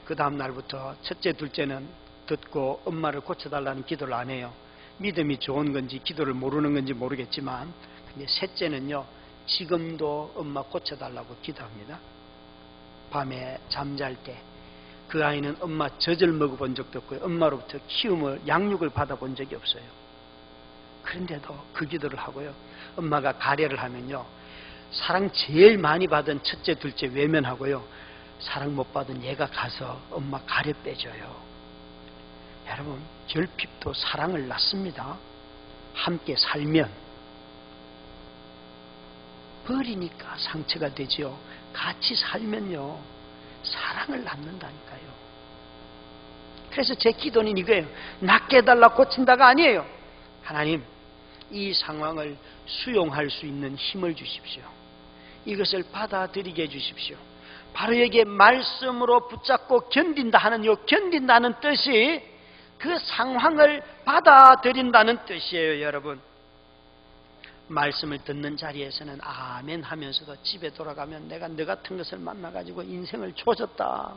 그 다음 날부터 첫째, 둘째는 듣고 엄마를 고쳐달라는 기도를 안 해요. 믿음이 좋은 건지 기도를 모르는 건지 모르겠지만, 근데 셋째는요, 지금도 엄마 고쳐달라고 기도합니다. 밤에 잠잘 때 그 아이는 엄마 젖을 먹어본 적도 없고요, 엄마로부터 키움을, 양육을 받아본 적이 없어요. 그런데도 그 기도를 하고요, 엄마가 가래를 하면요, 사랑 제일 많이 받은 첫째, 둘째 외면하고요, 사랑 못 받은 얘가 가서 엄마 가래 빼줘요. 여러분, 결핍도 사랑을 낳습니다. 함께 살면. 버리니까 상처가 되죠. 같이 살면요, 사랑을 낳는다니까요. 그래서 제 기도는 이거예요. 낫게 해달라, 고친다가 아니에요. 하나님, 이 상황을 수용할 수 있는 힘을 주십시오. 이것을 받아들이게 해주십시오. 바로 여기에 말씀으로 붙잡고 견딘다 하는, 요 견딘다는 뜻이 그 상황을 받아들인다는 뜻이에요. 여러분, 말씀을 듣는 자리에서는 아멘 하면서도 집에 돌아가면 내가 너 같은 것을 만나가지고 인생을 조졌다,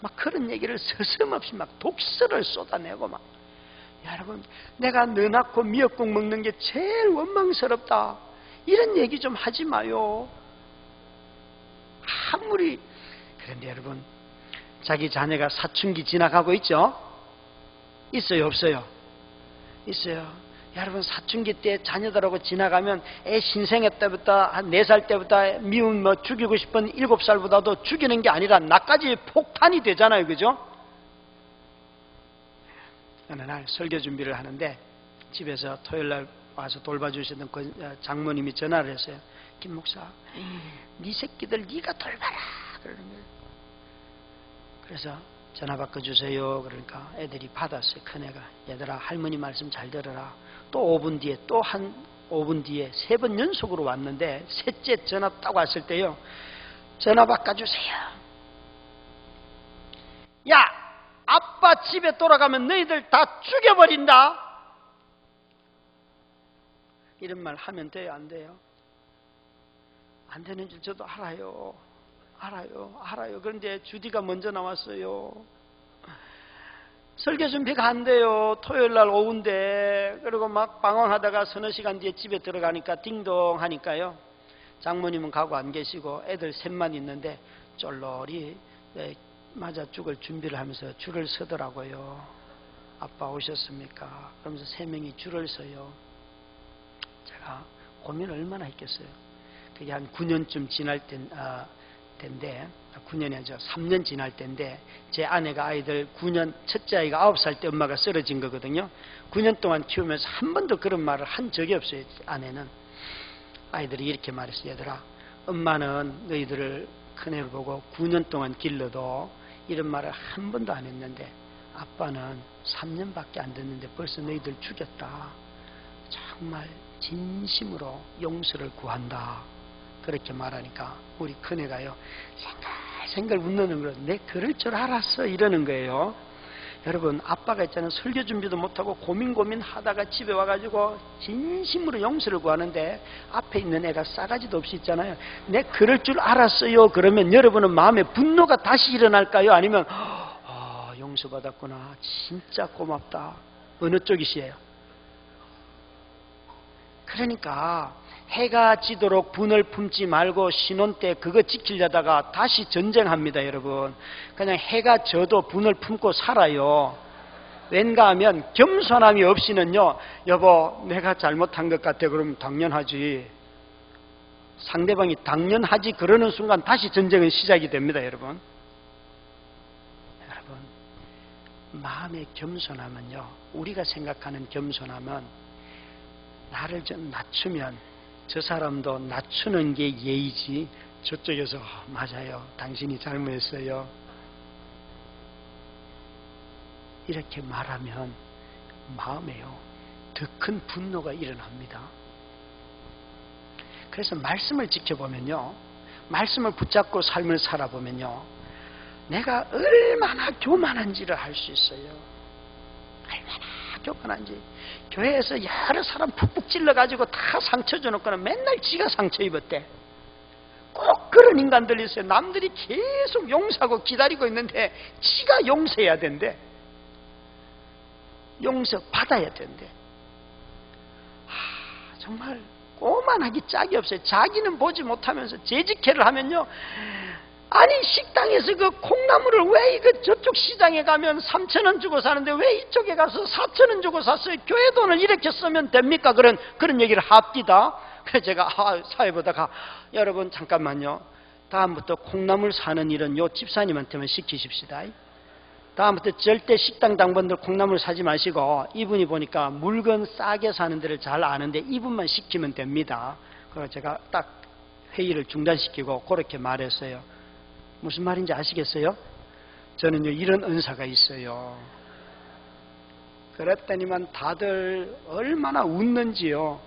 막 그런 얘기를 서슴없이 막 독설을 쏟아내고, 막, 여러분, 내가 너 낳고 미역국 먹는 게 제일 원망스럽다, 이런 얘기 좀 하지 마요. 아무리. 그런데 여러분, 자기 자녀가 사춘기 지나가고 있죠? 있어요, 없어요? 있어요. 여러분, 사춘기 때 자녀들하고 지나가면 애 신생애 때부터 한 4살 때부터 미운 죽이고 싶은 7살보다도 죽이는 게 아니라 나까지 폭탄이 되잖아요. 그죠? 어느 날 설교 준비를 하는데 집에서 토요일날 와서 돌봐주시던 그 장모님이 전화를 했어요. 김 목사, 네 새끼들 네가 돌봐라, 그러는 거예요. 그래서 전화 바꿔주세요. 그러니까 애들이 받았어요. 큰애가, 얘들아, 할머니 말씀 잘 들어라. 또 5분 뒤에, 또 한 5분 뒤에 3번 연속으로 왔는데, 셋째 전화 딱 왔을 때요, 전화 바꿔주세요. 야, 아빠 집에 돌아가면 너희들 다 죽여버린다, 이런 말 하면 돼요, 안 돼요? 안 되는 줄 저도 알아요. 그런데 주디가 먼저 나왔어요. 설교 준비가 안 돼요. 토요일날 오후인데. 그리고 막 방황하다가 서너 시간 뒤에 집에 들어가니까 딩동 하니까요, 장모님은 가고 안 계시고 애들 셋만 있는데 쫄놀이 맞아 죽을 준비를 하면서 줄을 서더라고요. 아빠 오셨습니까? 그러면서 3명이 줄을 서요. 제가 고민을 얼마나 했겠어요. 그게 한 9년쯤 지날 때인데, 9년이 아니죠, 3년 지날 때인데, 제 아내가 아이들 9년, 첫째 아이가 9살 때 엄마가 쓰러진 거거든요. 9년 동안 키우면서 한 번도 그런 말을 한 적이 없어요. 아내는. 아이들이 이렇게 말했어요. 얘들아, 엄마는 너희들을 큰애를 보고 9년 동안 길러도 이런 말을 한 번도 안 했는데, 아빠는 3년밖에 안 됐는데 벌써 너희들 죽였다. 정말 진심으로 용서를 구한다. 그렇게 말하니까 우리 큰애가요, 생글 웃는 거예요. 내 그럴 줄 알았어, 이러는 거예요. 여러분, 아빠가 있잖아요, 설교 준비도 못하고 고민하다가 집에 와가지고 진심으로 용서를 구하는데 앞에 있는 애가 싸가지도 없이 있잖아요. 내 그럴 줄 알았어요. 그러면 여러분은 마음에 분노가 다시 일어날까요? 아니면 용서받았구나. 진짜 고맙다. 어느 쪽이시에요? 그러니까 해가 지도록 분을 품지 말고 신혼 때 그거 지키려다가 다시 전쟁합니다, 여러분. 그냥 해가 져도 분을 품고 살아요. 왠가 하면 겸손함이 없이는요, 여보 내가 잘못한 것 같아. 그러면 당연하지. 상대방이 당연하지 그러는 순간 다시 전쟁은 시작이 됩니다, 여러분. 여러분, 마음의 겸손함은요, 우리가 생각하는 겸손함은 나를 좀 낮추면 저 사람도 낮추는 게 예의지, 저쪽에서 맞아요, 당신이 잘못했어요, 이렇게 말하면 마음에요 더 큰 분노가 일어납니다. 그래서 말씀을 지켜보면요, 말씀을 붙잡고 삶을 살아보면요, 내가 얼마나 교만한지를 알 수 있어요. 얼마나 교만한지. 교회에서 여러 사람 푹푹 찔러가지고 다 상처 줘놓고는 맨날 지가 상처 입었대. 꼭 그런 인간들이 있어요. 남들이 계속 용서하고 기다리고 있는데 지가 용서해야 된대. 용서 받아야 된대. 정말 오만하기 짝이 없어요. 자기는 보지 못하면서 재직회를 하면요, 아니 식당에서 그 콩나물을 왜 이거 저쪽 시장에 가면 3,000원 주고 사는데 왜 이쪽에 가서 4,000원 주고 샀어요? 교회 돈을 이렇게 쓰면 됩니까? 그런 얘기를 합디다. 그래서 제가 사회 보다가 여러분 잠깐만요, 다음부터 콩나물 사는 일은 요 집사님한테만 시키십시다. 다음부터 절대 식당 당번들 콩나물 사지 마시고, 이분이 보니까 물건 싸게 사는 데를 잘 아는데 이분만 시키면 됩니다. 그래서 제가 딱 회의를 중단시키고 그렇게 말했어요. 무슨 말인지 아시겠어요? 저는요 이런 은사가 있어요. 그랬더니만 다들 얼마나 웃는지요.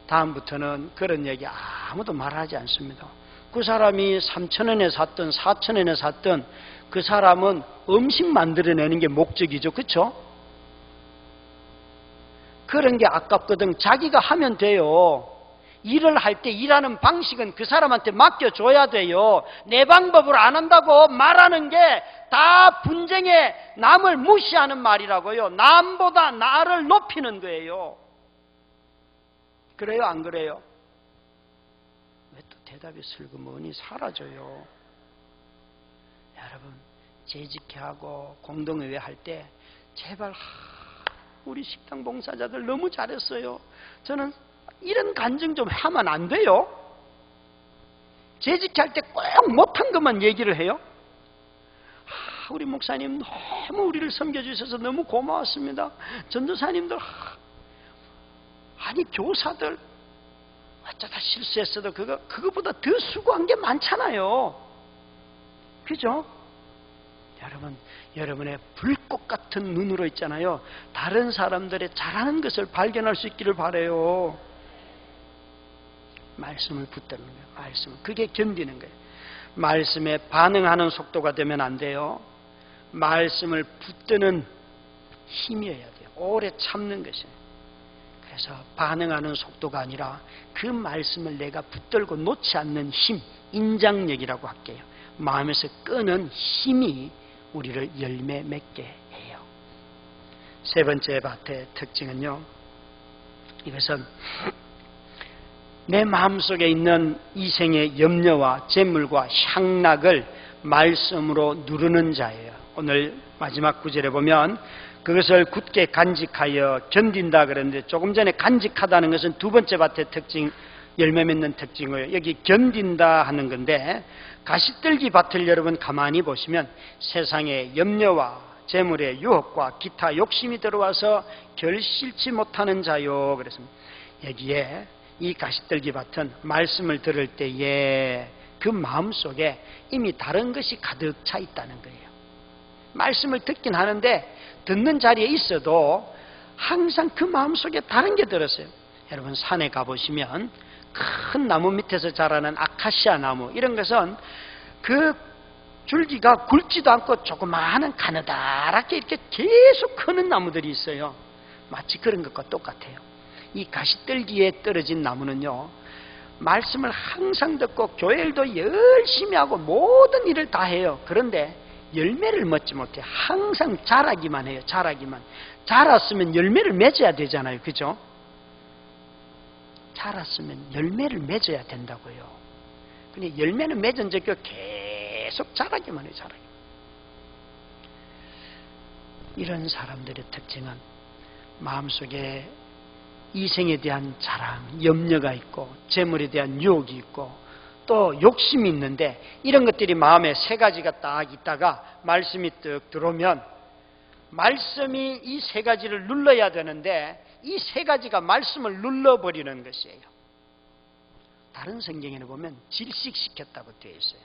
다음부터는 그런 얘기 아무도 말하지 않습니다. 그 사람이 3,000원에 샀든 4,000원에 샀든 그 사람은 음식 만들어내는 게 목적이죠. 그렇죠? 그런 게 아깝거든. 자기가 하면 돼요. 일을 할 때 일하는 방식은 그 사람한테 맡겨줘야 돼요. 내 방법으로 안 한다고 말하는 게 다 분쟁에 남을 무시하는 말이라고요. 남보다 나를 높이는 거예요. 그래요, 안 그래요? 왜 또 대답이 슬그머니 사라져요? 여러분, 재직회하고 공동회의 할 때 제발 우리 식당 봉사자들 너무 잘했어요. 저는 이런 간증 좀 하면 안 돼요? 재직회할 때 꼭 못한 것만 얘기를 해요? 우리 목사님 너무 우리를 섬겨주셔서 너무 고마웠습니다. 전도사님들, 아니 교사들 어쩌다 실수했어도 그거보다 더 수고한 게 많잖아요. 그죠? 여러분, 여러분의 불꽃 같은 눈으로 있잖아요, 다른 사람들의 잘하는 것을 발견할 수 있기를 바라요. 말씀을 붙드는 거예요. 말씀, 그게 견디는 거예요. 말씀에 반응하는 속도가 되면 안 돼요. 말씀을 붙드는 힘이어야 돼요. 오래 참는 것이에요. 그래서 반응하는 속도가 아니라 그 말씀을 내가 붙들고 놓지 않는 힘, 인장력이라고 할게요. 마음에서 끄는 힘이 우리를 열매 맺게 해요. 세 번째 밭의 특징은요, 이것은 내 마음속에 있는 이생의 염려와 재물과 향락을 말씀으로 누르는 자예요. 오늘 마지막 구절에 보면 그것을 굳게 간직하여 견딘다 그랬는데, 조금 전에 간직하다는 것은 두 번째 밭의 특징, 열매 맺는 특징이에요. 여기 견딘다 하는 건데, 가시떨기 밭을 여러분 가만히 보시면 세상의 염려와 재물의 유혹과 기타 욕심이 들어와서 결실치 못하는 자요 그랬습니다. 여기에 이 가시떨기 밭은 말씀을 들을 때에 그 마음속에 이미 다른 것이 가득 차 있다는 거예요. 말씀을 듣긴 하는데 듣는 자리에 있어도 항상 그 마음속에 다른 게 들었어요. 여러분, 산에 가보시면 큰 나무 밑에서 자라는 아카시아 나무, 이런 것은 그 줄기가 굵지도 않고 조그마한 가느다랗게 이렇게 계속 크는 나무들이 있어요. 마치 그런 것과 똑같아요. 이 가시떨기에 떨어진 나무는요, 말씀을 항상 듣고 교회 일도 열심히 하고 모든 일을 다 해요. 그런데 열매를 맺지 못해. 항상 자라기만 해요. 자라기만. 자랐으면 열매를 맺어야 되잖아요. 그죠? 자랐으면 열매를 맺어야 된다고요. 근데 열매는 맺은 적이 계속 자라기만 해요. 자라기. 이런 사람들의 특징은 마음속에 이생에 대한 자랑, 염려가 있고 재물에 대한 유혹이 있고 또 욕심이 있는데, 이런 것들이 마음에 세 가지가 딱 있다가 말씀이 뜩 들어오면 말씀이 이 세 가지를 눌러야 되는데 이 세 가지가 말씀을 눌러버리는 것이에요. 다른 성경에는 보면 질식시켰다고 되어 있어요.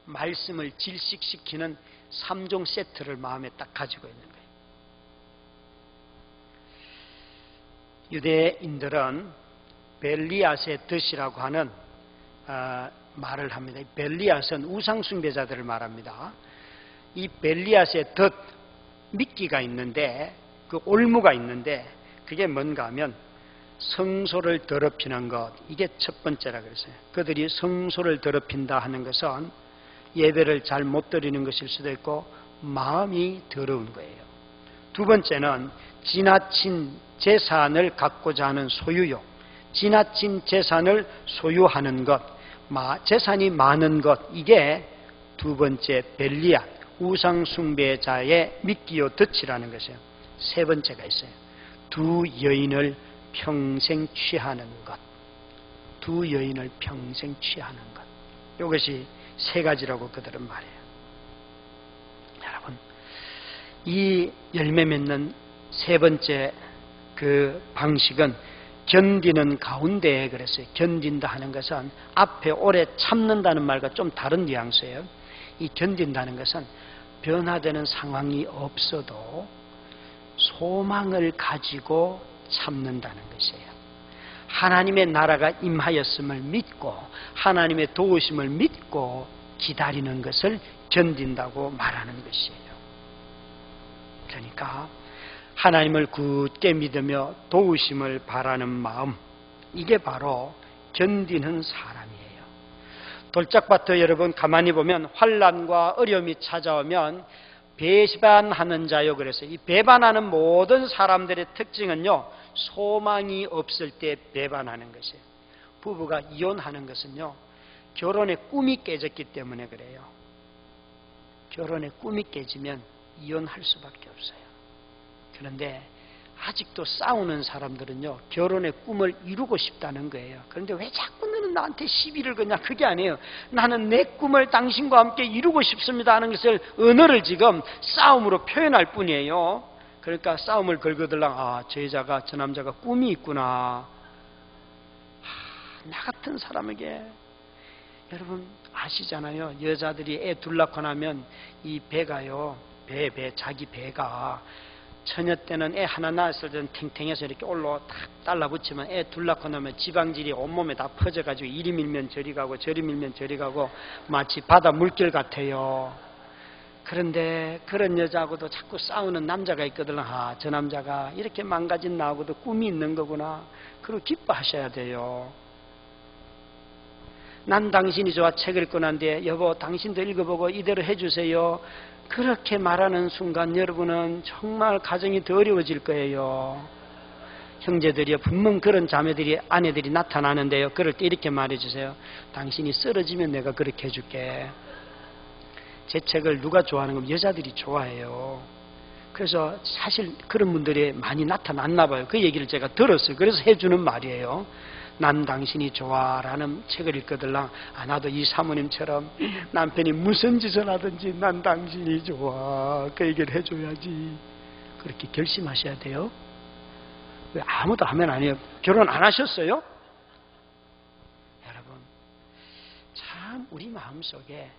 말씀을 질식시키는 3종 세트를 마음에 딱 가지고 있는 거예요. 유대인들은 벨리앗의 덫이라고 하는 말을 합니다. 벨리앗은 우상숭배자들을 말합니다. 이 벨리앗의 덫, 미끼가 있는데, 그 올무가 있는데, 그게 뭔가 하면 성소를 더럽히는 것, 이게 첫 번째라 그랬어요. 그들이 성소를 더럽힌다 하는 것은 예배를 잘 못 드리는 것일 수도 있고 마음이 더러운 거예요. 두 번째는 지나친 재산을 갖고자 하는 소유욕, 지나친 재산을 소유하는 것, 재산이 많은 것, 이게 두 번째 벨리앗, 우상숭배자의 미끼요 덫이라는 것이에요. 세 번째가 있어요. 두 여인을 평생 취하는 것, 두 여인을 평생 취하는 것, 이것이 세 가지라고 그들은 말해요. 여러분, 이 열매 맺는 세 번째 그 방식은 견디는 가운데에 그랬어요. 견딘다 하는 것은 앞에 오래 참는다는 말과 좀 다른 뉘앙스예요. 이 견딘다는 것은 변화되는 상황이 없어도 소망을 가지고 참는다는 것이에요. 하나님의 나라가 임하였음을 믿고 하나님의 도우심을 믿고 기다리는 것을 견딘다고 말하는 것이에요. 그러니까 하나님을 굳게 믿으며 도우심을 바라는 마음, 이게 바로 견디는 사람이에요. 돌짝밭도 여러분 가만히 보면 환난과 어려움이 찾아오면 배반하는 자요. 그래서 이 배반하는 모든 사람들의 특징은요, 소망이 없을 때 배반하는 것이에요. 부부가 이혼하는 것은요, 결혼의 꿈이 깨졌기 때문에 그래요. 결혼의 꿈이 깨지면 이혼할 수밖에 없어요. 그런데 아직도 싸우는 사람들은요, 결혼의 꿈을 이루고 싶다는 거예요. 그런데 왜 자꾸 너는 나한테 시비를 거냐? 그게 아니에요. 나는 내 꿈을 당신과 함께 이루고 싶습니다 하는 것을, 언어를 지금 싸움으로 표현할 뿐이에요. 그러니까 싸움을 걸거들랑, 저 여자가, 저 남자가 꿈이 있구나. 나 같은 사람에게, 여러분 아시잖아요. 여자들이 애 둘 낳고 나면 이 배가요, 자기 배가 처녀 때는 애 하나 낳았을 때는 탱탱해서 이렇게 올라 탁 달라붙지만 애 둘 낳고 나면 지방질이 온몸에 다 퍼져가지고 이리 밀면 저리 가고 저리 밀면 저리 가고 마치 바다 물결 같아요. 그런데 그런 여자하고도 자꾸 싸우는 남자가 있거든. 저 남자가 이렇게 망가진 나하고도 꿈이 있는 거구나. 그리고 기뻐하셔야 돼요. 난 당신이 좋아 책을 읽고 난 뒤에 여보 당신도 읽어보고 이대로 해주세요. 그렇게 말하는 순간 여러분은 정말 가정이 더 어려워질 거예요. 형제들이요, 분명 그런 자매들이, 아내들이 나타나는데요, 그럴 때 이렇게 말해주세요. 당신이 쓰러지면 내가 그렇게 해줄게. 제 책을 누가 좋아하는 건 여자들이 좋아해요. 그래서 사실 그런 분들이 많이 나타났나 봐요. 그 얘기를 제가 들었어요. 그래서 해주는 말이에요. 난 당신이 좋아라는 책을 읽거들랑, 나도 이 사모님처럼 남편이 무슨 짓을 하든지 난 당신이 좋아, 그 얘기를 해줘야지. 그렇게 결심하셔야 돼요. 왜 아무도 하면 안 해요? 결혼 안 하셨어요? 여러분, 참 우리 마음속에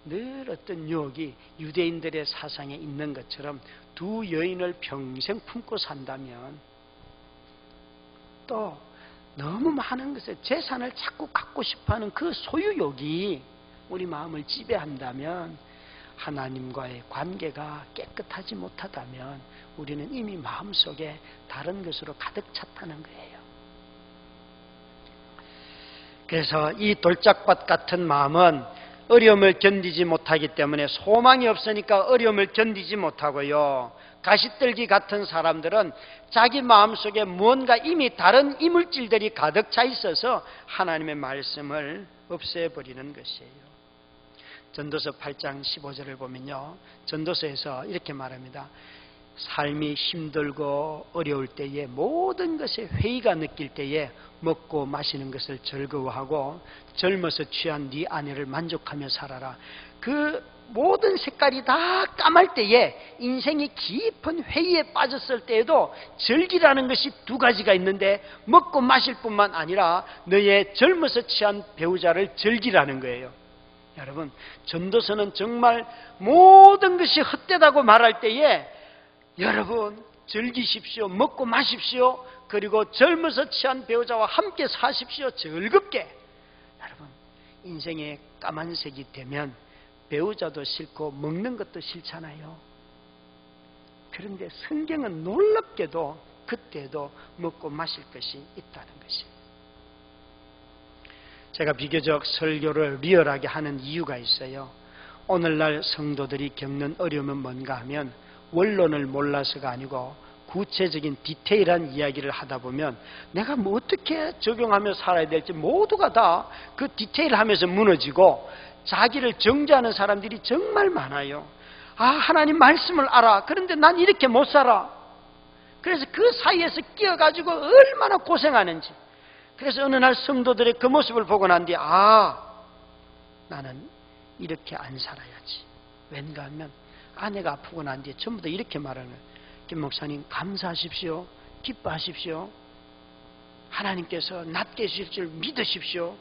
늘 어떤 유혹이 유대인들의 사상에 있는 것처럼 두 여인을 평생 품고 산다면, 또 너무 많은 것에 재산을 자꾸 갖고 싶어하는 그 소유욕이 우리 마음을 지배한다면, 하나님과의 관계가 깨끗하지 못하다면 우리는 이미 마음속에 다른 것으로 가득 찼다는 거예요. 그래서 이 돌짝밭 같은 마음은 어려움을 견디지 못하기 때문에 소망이 없으니까 어려움을 견디지 못하고요. 가시떨기 같은 사람들은 자기 마음속에 무언가 이미 다른 이물질들이 가득 차 있어서 하나님의 말씀을 없애버리는 것이에요. 전도서 8장 15절을 보면요, 전도서에서 이렇게 말합니다. 삶이 힘들고 어려울 때에 모든 것에 회의가 느낄 때에 먹고 마시는 것을 즐거워하고 젊어서 취한 네 아내를 만족하며 살아라. 그 모든 색깔이 다 까말 때에, 인생이 깊은 회의에 빠졌을 때에도 즐기라는 것이 두 가지가 있는데, 먹고 마실 뿐만 아니라 너의 젊어서 취한 배우자를 즐기라는 거예요. 여러분, 전도서는 정말 모든 것이 헛되다고 말할 때에 여러분 즐기십시오. 먹고 마십시오. 그리고 젊어서 취한 배우자와 함께 사십시오. 즐겁게. 여러분, 인생의 까만색이 되면 배우자도 싫고 먹는 것도 싫잖아요. 그런데 성경은 놀랍게도 그때도 먹고 마실 것이 있다는 것이에요. 제가 비교적 설교를 리얼하게 하는 이유가 있어요. 오늘날 성도들이 겪는 어려움은 뭔가 하면 원론을 몰라서가 아니고 구체적인 디테일한 이야기를 하다 보면 내가 뭐 어떻게 적용하며 살아야 될지 모두가 다 그 디테일하면서 무너지고, 자기를 정죄하는 사람들이 정말 많아요. 아, 하나님 말씀을 알아. 그런데 난 이렇게 못 살아. 그래서 그 사이에서 끼어가지고 얼마나 고생하는지. 그래서 어느 날 성도들의 그 모습을 보고 난 뒤에 나는 이렇게 안 살아야지. 왠가 하면 아내가 아프고 난 뒤에 전부 다 이렇게 말하는 거예요. 김 목사님, 감사하십시오. 기뻐하십시오. 하나님께서 낫게 해주실 줄 믿으십시오.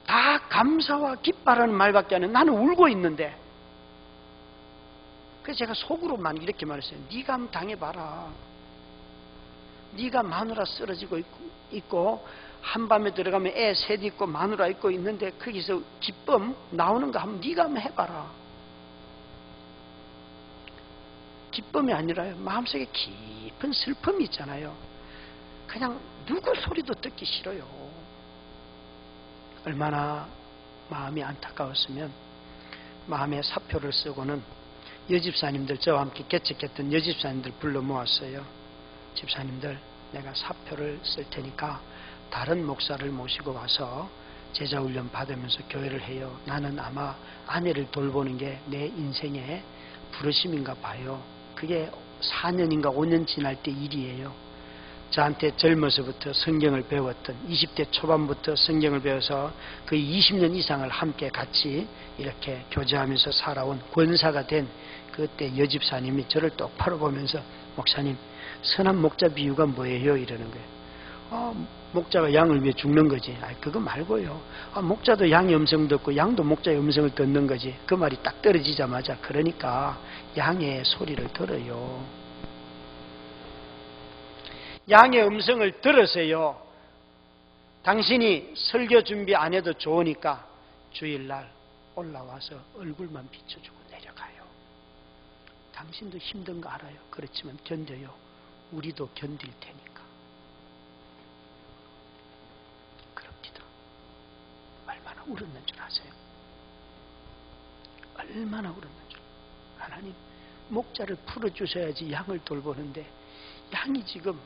다 감사와 기뻐하라는 말밖에 안 해요. 나는 울고 있는데. 그래서 제가 속으로만 이렇게 말했어요. 네가 한번 당해봐라. 네가 마누라 쓰러지고 있고 한밤에 들어가면 애 셋 있고 마누라 있고 있는데 거기서 기쁨 나오는 거 한번 네가 한번 해봐라. 기쁨이 아니라요, 마음속에 깊은 슬픔이 있잖아요. 그냥 누구 소리도 듣기 싫어요. 얼마나 마음이 안타까웠으면 마음의 사표를 쓰고는 여집사님들, 저와 함께 개척했던 여집사님들 불러 모았어요. 집사님들, 내가 사표를 쓸 테니까 다른 목사를 모시고 와서 제자훈련 받으면서 교회를 해요. 나는 아마 아내를 돌보는 게 내 인생의 부르심인가 봐요. 그게 4년인가 5년 지날 때 일이에요. 저한테 젊어서부터 성경을 배웠던, 20대 초반부터 성경을 배워서 거의 20년 이상을 함께 같이 이렇게 교제하면서 살아온 권사가 된 그때 여집사님이 저를 똑바로 보면서, 목사님, 선한 목자 비유가 뭐예요? 이러는 거예요. 목자가 양을 위해 죽는 거지. 그거 말고요. 목자도 양의 음성 듣고 양도 목자의 음성을 듣는 거지. 그 말이 딱 떨어지자마자, 그러니까 양의 소리를 들어요. 양의 음성을 들으세요. 당신이 설교 준비 안 해도 좋으니까 주일날 올라와서 얼굴만 비춰주고 내려가요. 당신도 힘든 거 알아요. 그렇지만 견뎌요. 우리도 견딜 테니까. 그럽니다. 얼마나 울었는 줄 아세요? 얼마나 울었는 줄. 하나님, 목자를 풀어주셔야지 양을 돌보는데 양이 지금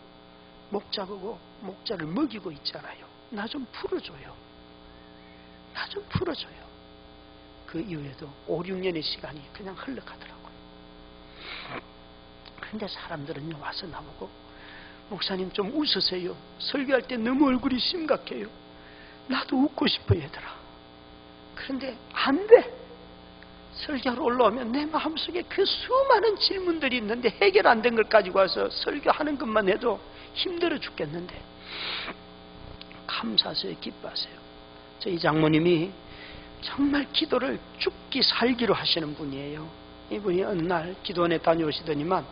목자고 목자를 먹이고 있잖아요. 나 좀 풀어줘요. 나 좀 풀어줘요. 그 이후에도 5, 6년의 시간이 그냥 흘러가더라고요. 그런데 사람들은요, 와서 나보고, 목사님 좀 웃으세요. 설교할 때 너무 얼굴이 심각해요. 나도 웃고 싶어, 얘들아. 그런데 안 돼. 설교하러 올라오면 내 마음속에 그 수많은 질문들이 있는데 해결 안 된 걸 가지고 와서 설교하는 것만 해도 힘들어 죽겠는데 감사하세요, 기뻐하세요. 저희 장모님이 정말 기도를 죽기 살기로 하시는 분이에요. 이분이 어느 날 기도원에 다녀오시더니만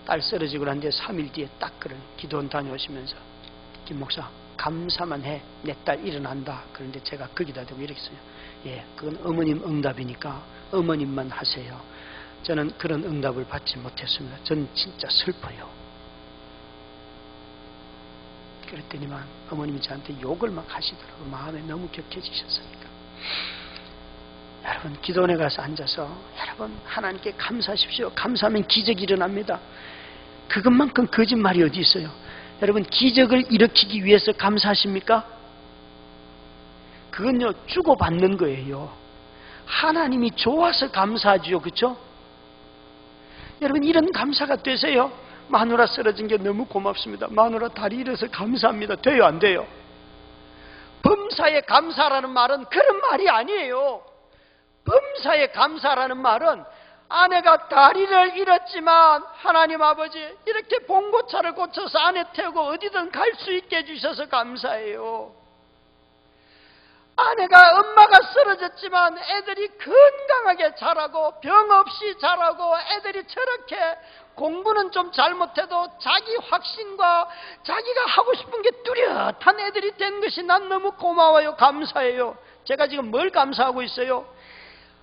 딸 쓰러지고 난 뒤에 3일 뒤에 딱 그런 기도원 다녀오시면서, 김 목사, 감사만 해. 내 딸 일어난다. 그런데 제가 거기다 대고 이렇게 써요. 예, 그건 어머님 응답이니까 어머님만 하세요. 저는 그런 응답을 받지 못했습니다. 전 진짜 슬퍼요. 그랬더니만 어머님이 저한테 욕을 막 하시더라고요. 마음에 너무 격해지셨으니까. 여러분 기도원에 가서 앉아서 여러분 하나님께 감사하십시오. 감사하면 기적이 일어납니다. 그것만큼 거짓말이 어디 있어요? 여러분 기적을 일으키기 위해서 감사하십니까? 그건요 주고받는 거예요. 하나님이 좋아서 감사하지요. 그렇죠? 여러분 이런 감사가 되세요? 마누라 쓰러진 게 너무 고맙습니다. 마누라 다리 잃어서 감사합니다. 돼요 안 돼요? 범사에 감사라는 말은 그런 말이 아니에요. 범사에 감사라는 말은 아내가 다리를 잃었지만 하나님 아버지 이렇게 봉고차를 고쳐서 아내 태우고 어디든 갈 수 있게 해주셔서 감사해요. 아내가 엄마가 쓰러졌지만 애들이 건강하게 자라고 병 없이 자라고 애들이 저렇게 공부는 좀 잘못해도 자기 확신과 자기가 하고 싶은 게 뚜렷한 애들이 된 것이 난 너무 고마워요. 감사해요. 제가 지금 뭘 감사하고 있어요?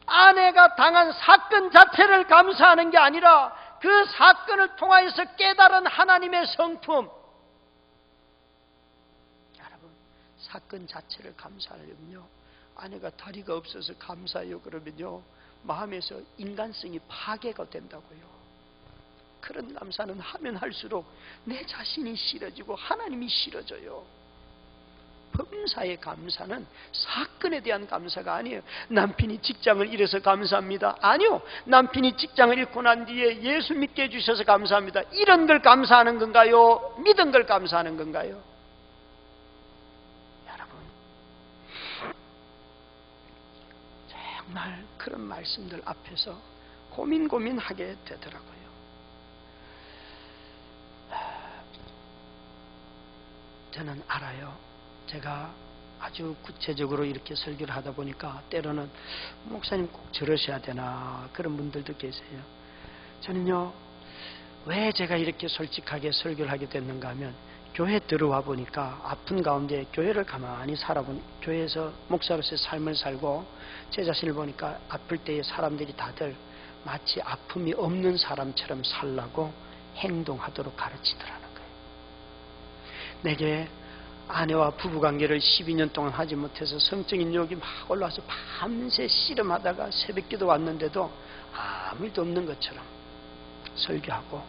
아내가 당한 사건 자체를 감사하는 게 아니라 그 사건을 통하여서 깨달은 하나님의 성품. 여러분 사건 자체를 감사하려면요 아내가 다리가 없어서 감사해요 그러면요 마음에서 인간성이 파괴가 된다고요. 그런 감사는 하면 할수록 내 자신이 싫어지고 하나님이 싫어져요. 범사의 감사는 사건에 대한 감사가 아니에요. 남편이 직장을 잃어서 감사합니다. 아니요. 남편이 직장을 잃고 난 뒤에 예수 믿게 해주셔서 감사합니다. 이런 걸 감사하는 건가요? 믿은 걸 감사하는 건가요? 여러분 정말 그런 말씀들 앞에서 고민하게 되더라고요. 저는 알아요. 제가 아주 구체적으로 이렇게 설교를 하다 보니까 때로는 목사님 꼭 저러셔야 되나 그런 분들도 계세요. 저는요 왜 제가 이렇게 솔직하게 설교를 하게 됐는가 하면 교회 들어와 보니까 아픈 가운데 교회를 가만히 살아보니 교회에서 목사로서의 삶을 살고 제 자신을 보니까 아플 때에 사람들이 다들 마치 아픔이 없는 사람처럼 살라고 행동하도록 가르치더라는 거예요. 내게 아내와 부부관계를 12년 동안 하지 못해서 성적인 욕이 막 올라와서 밤새 씨름하다가 새벽기도 왔는데도 아무 일도 없는 것처럼 설교하고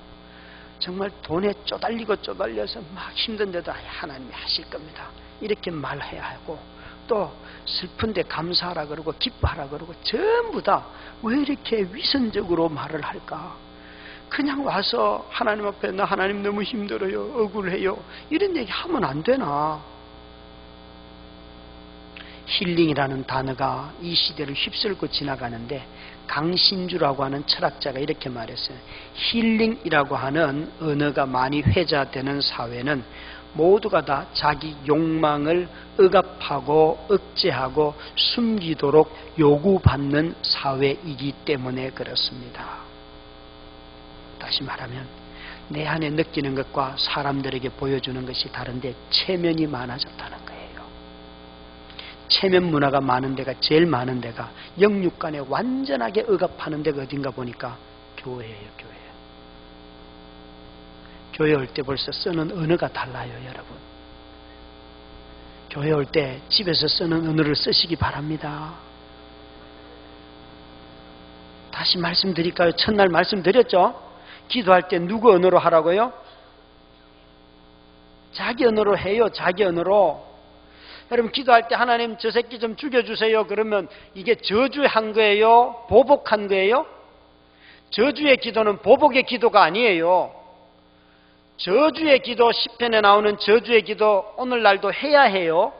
정말 돈에 쪼달려서 막 힘든데도 하나님이 하실 겁니다 이렇게 말해야 하고 또 슬픈데 감사하라 그러고 기뻐하라 그러고 전부 다 왜 이렇게 위선적으로 말을 할까? 그냥 와서 하나님 앞에 나 하나님 너무 힘들어요 억울해요 이런 얘기 하면 안 되나? 힐링이라는 단어가 이 시대를 휩쓸고 지나가는데 강신주라고 하는 철학자가 이렇게 말했어요. 힐링이라고 하는 언어가 많이 회자되는 사회는 모두가 다 자기 욕망을 억압하고 억제하고 숨기도록 요구받는 사회이기 때문에 그렇습니다. 다시 말하면 내 안에 느끼는 것과 사람들에게 보여주는 것이 다른데 체면이 많아졌다는 거예요. 체면 문화가 많은 데가 제일 많은 데가 영육간에 완전하게 억압하는 데가 어딘가 보니까 교회예요. 교회. 교회 올 때 벌써 쓰는 언어가 달라요. 여러분 교회 올 때 집에서 쓰는 언어를 쓰시기 바랍니다. 다시 말씀드릴까요? 첫날 말씀드렸죠? 기도할 때 누구 언어로 하라고요? 자기 언어로 해요. 자기 언어로. 여러분 기도할 때 하나님 저 새끼 좀 죽여주세요. 그러면 이게 저주한 거예요? 보복한 거예요? 저주의 기도는 보복의 기도가 아니에요. 저주의 기도, 시편에 나오는 저주의 기도 오늘날도 해야 해요.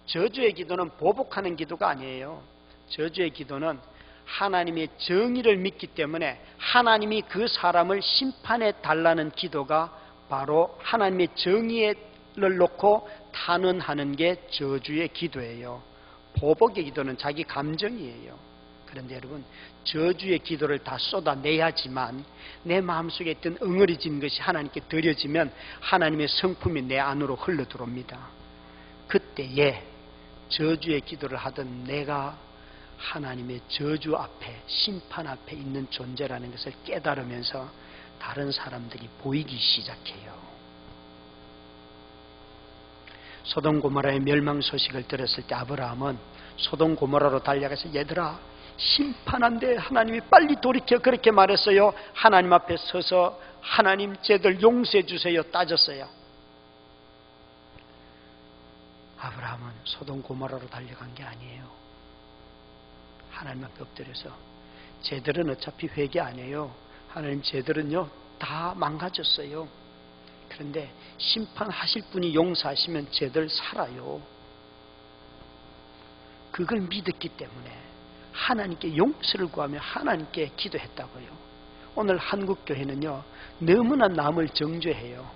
저주의 기도는 보복하는 기도가 아니에요. 저주의 기도는 하나님의 정의를 믿기 때문에 하나님이 그 사람을 심판해 달라는 기도가 바로 하나님의 정의를 놓고 탄원하는 게 저주의 기도예요. 보복의 기도는 자기 감정이에요. 그런데 여러분 저주의 기도를 다 쏟아내야지만 내 마음속에 있던 엉어리진 것이 하나님께 드려지면 하나님의 성품이 내 안으로 흘러들어옵니다. 그때에 저주의 기도를 하던 내가 하나님의 저주 앞에 심판 앞에 있는 존재라는 것을 깨달으면서 다른 사람들이 보이기 시작해요. 소돔 고모라의 멸망 소식을 들었을 때 아브라함은 소돔 고모라로 달려가서 얘들아 심판한데 하나님이 빨리 돌이켜 그렇게 말했어요. 하나님 앞에 서서 하나님 쟤들 용서해 주세요 따졌어요. 아브라함은 소돔 고모라로 달려간 게 아니에요. 하나님 앞에 엎드려서 쟤들은 어차피 회개 안 해요. 하나님 쟤들은요 다 망가졌어요. 그런데 심판하실 분이 용서하시면 쟤들 살아요. 그걸 믿었기 때문에 하나님께 용서를 구하며 하나님께 기도했다고요. 오늘 한국교회는요 너무나 남을 정죄해요.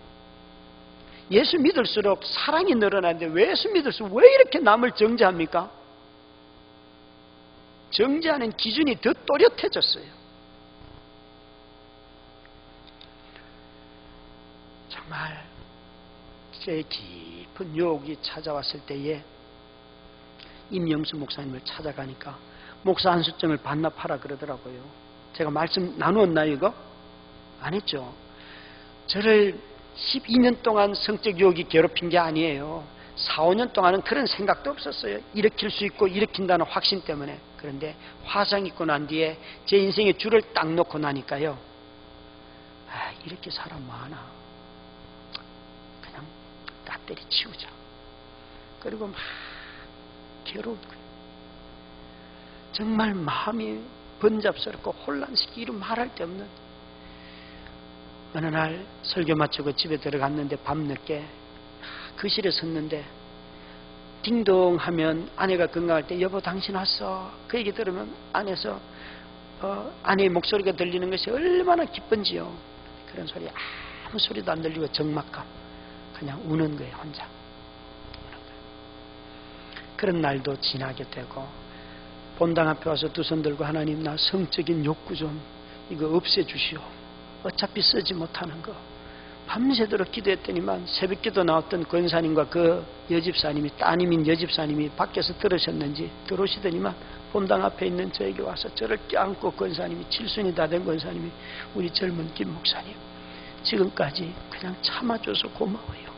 예수 믿을수록 사랑이 늘어나는데 왜 예수 믿을수록 왜 이렇게 남을 정죄합니까? 정죄하는 기준이 더 또렷해졌어요. 정말 제 깊은 유혹이 찾아왔을 때에 임영수 목사님을 찾아가니까 목사 안수증을 반납하라 그러더라고요. 제가 말씀 나누었나요 이거? 안 했죠. 저를 12년 동안 성적 유혹이 괴롭힌 게 아니에요. 4, 5년 동안은 그런 생각도 없었어요. 일으킬 수 있고 일으킨다는 확신 때문에. 그런데 화상 입고 난 뒤에 제 인생에 줄을 딱 놓고 나니까요. 아, 이렇게 사람 많아. 그냥 다 때려치우자. 그리고 막 괴로운 거예요. 정말 마음이 번잡스럽고 혼란스럽고 이루 말할 데 없는. 어느 날 설교 마치고 집에 들어갔는데 밤늦게 거실에 섰는데 딩동 하면 아내가 건강할 때 여보 당신 왔어. 그 얘기 들으면 안에서 아내의 목소리가 들리는 것이 얼마나 기쁜지요. 그런 소리 아무 소리도 안 들리고 적막감. 그냥 우는 거예요. 혼자. 우는 거예요. 그런 날도 지나게 되고 본당 앞에 와서 두 손 들고 하나님 나 성적인 욕구 좀 이거 없애주시오. 어차피 쓰지 못하는 거. 밤새도록 기도했더니만 새벽기도 나왔던 권사님과 그 여집사님이 따님인 여집사님이 밖에서 들으셨는지 들어오시더니만 본당 앞에 있는 저에게 와서 저를 껴안고 권사님이 칠순이 다 된 권사님이 우리 젊은 김 목사님 지금까지 그냥 참아줘서 고마워요.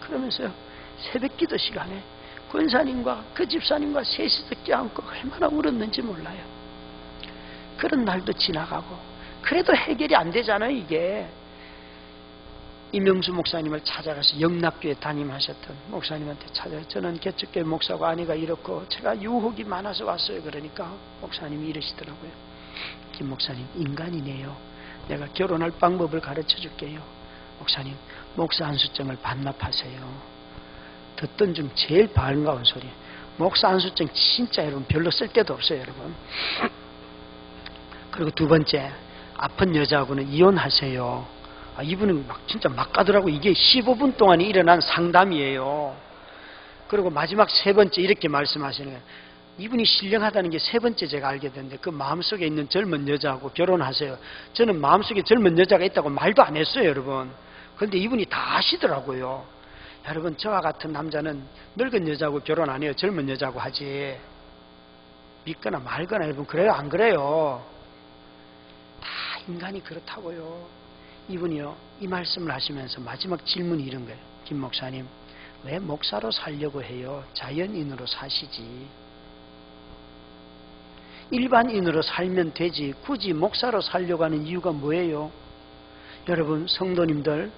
그러면서요 새벽기도 시간에 권사님과 그 집사님과 셋이서 껴안고 얼마나 울었는지 몰라요. 그런 날도 지나가고 그래도 해결이 안 되잖아요. 이게 이명수 목사님을 찾아가서 영락교회 담임하셨던 목사님한테 찾아요. 저는 개척교회 목사고 아내가 이렇고 제가 유혹이 많아서 왔어요. 그러니까 목사님이 이러시더라고요. 김 목사님 인간이네요. 내가 결혼할 방법을 가르쳐 줄게요. 목사님 목사 안수증을 반납하세요. 듣던 중 제일 반가운 소리. 목사 안수증 진짜 여러분 별로 쓸 데도 없어요. 여러분. 그리고 두 번째 아픈 여자하고는 이혼하세요. 이분은 진짜 막 가더라고. 이게 15분 동안에 일어난 상담이에요. 그리고 마지막 세 번째 이렇게 말씀하시는 거예요. 이분이 신령하다는 게 세 번째 제가 알게 됐는데 그 마음속에 있는 젊은 여자하고 결혼하세요. 저는 마음속에 젊은 여자가 있다고 말도 안 했어요. 여러분. 그런데 이분이 다 아시더라고요. 여러분 저와 같은 남자는 늙은 여자하고 결혼 안 해요. 젊은 여자하고 하지. 믿거나 말거나 여러분 그래요? 안 그래요? 다 인간이 그렇다고요. 이분이요 이 말씀을 하시면서 마지막 질문이 이런 거예요. 김 목사님 왜 목사로 살려고 해요? 자연인으로 사시지. 일반인으로 살면 되지 굳이 목사로 살려고 하는 이유가 뭐예요? 여러분 성도님들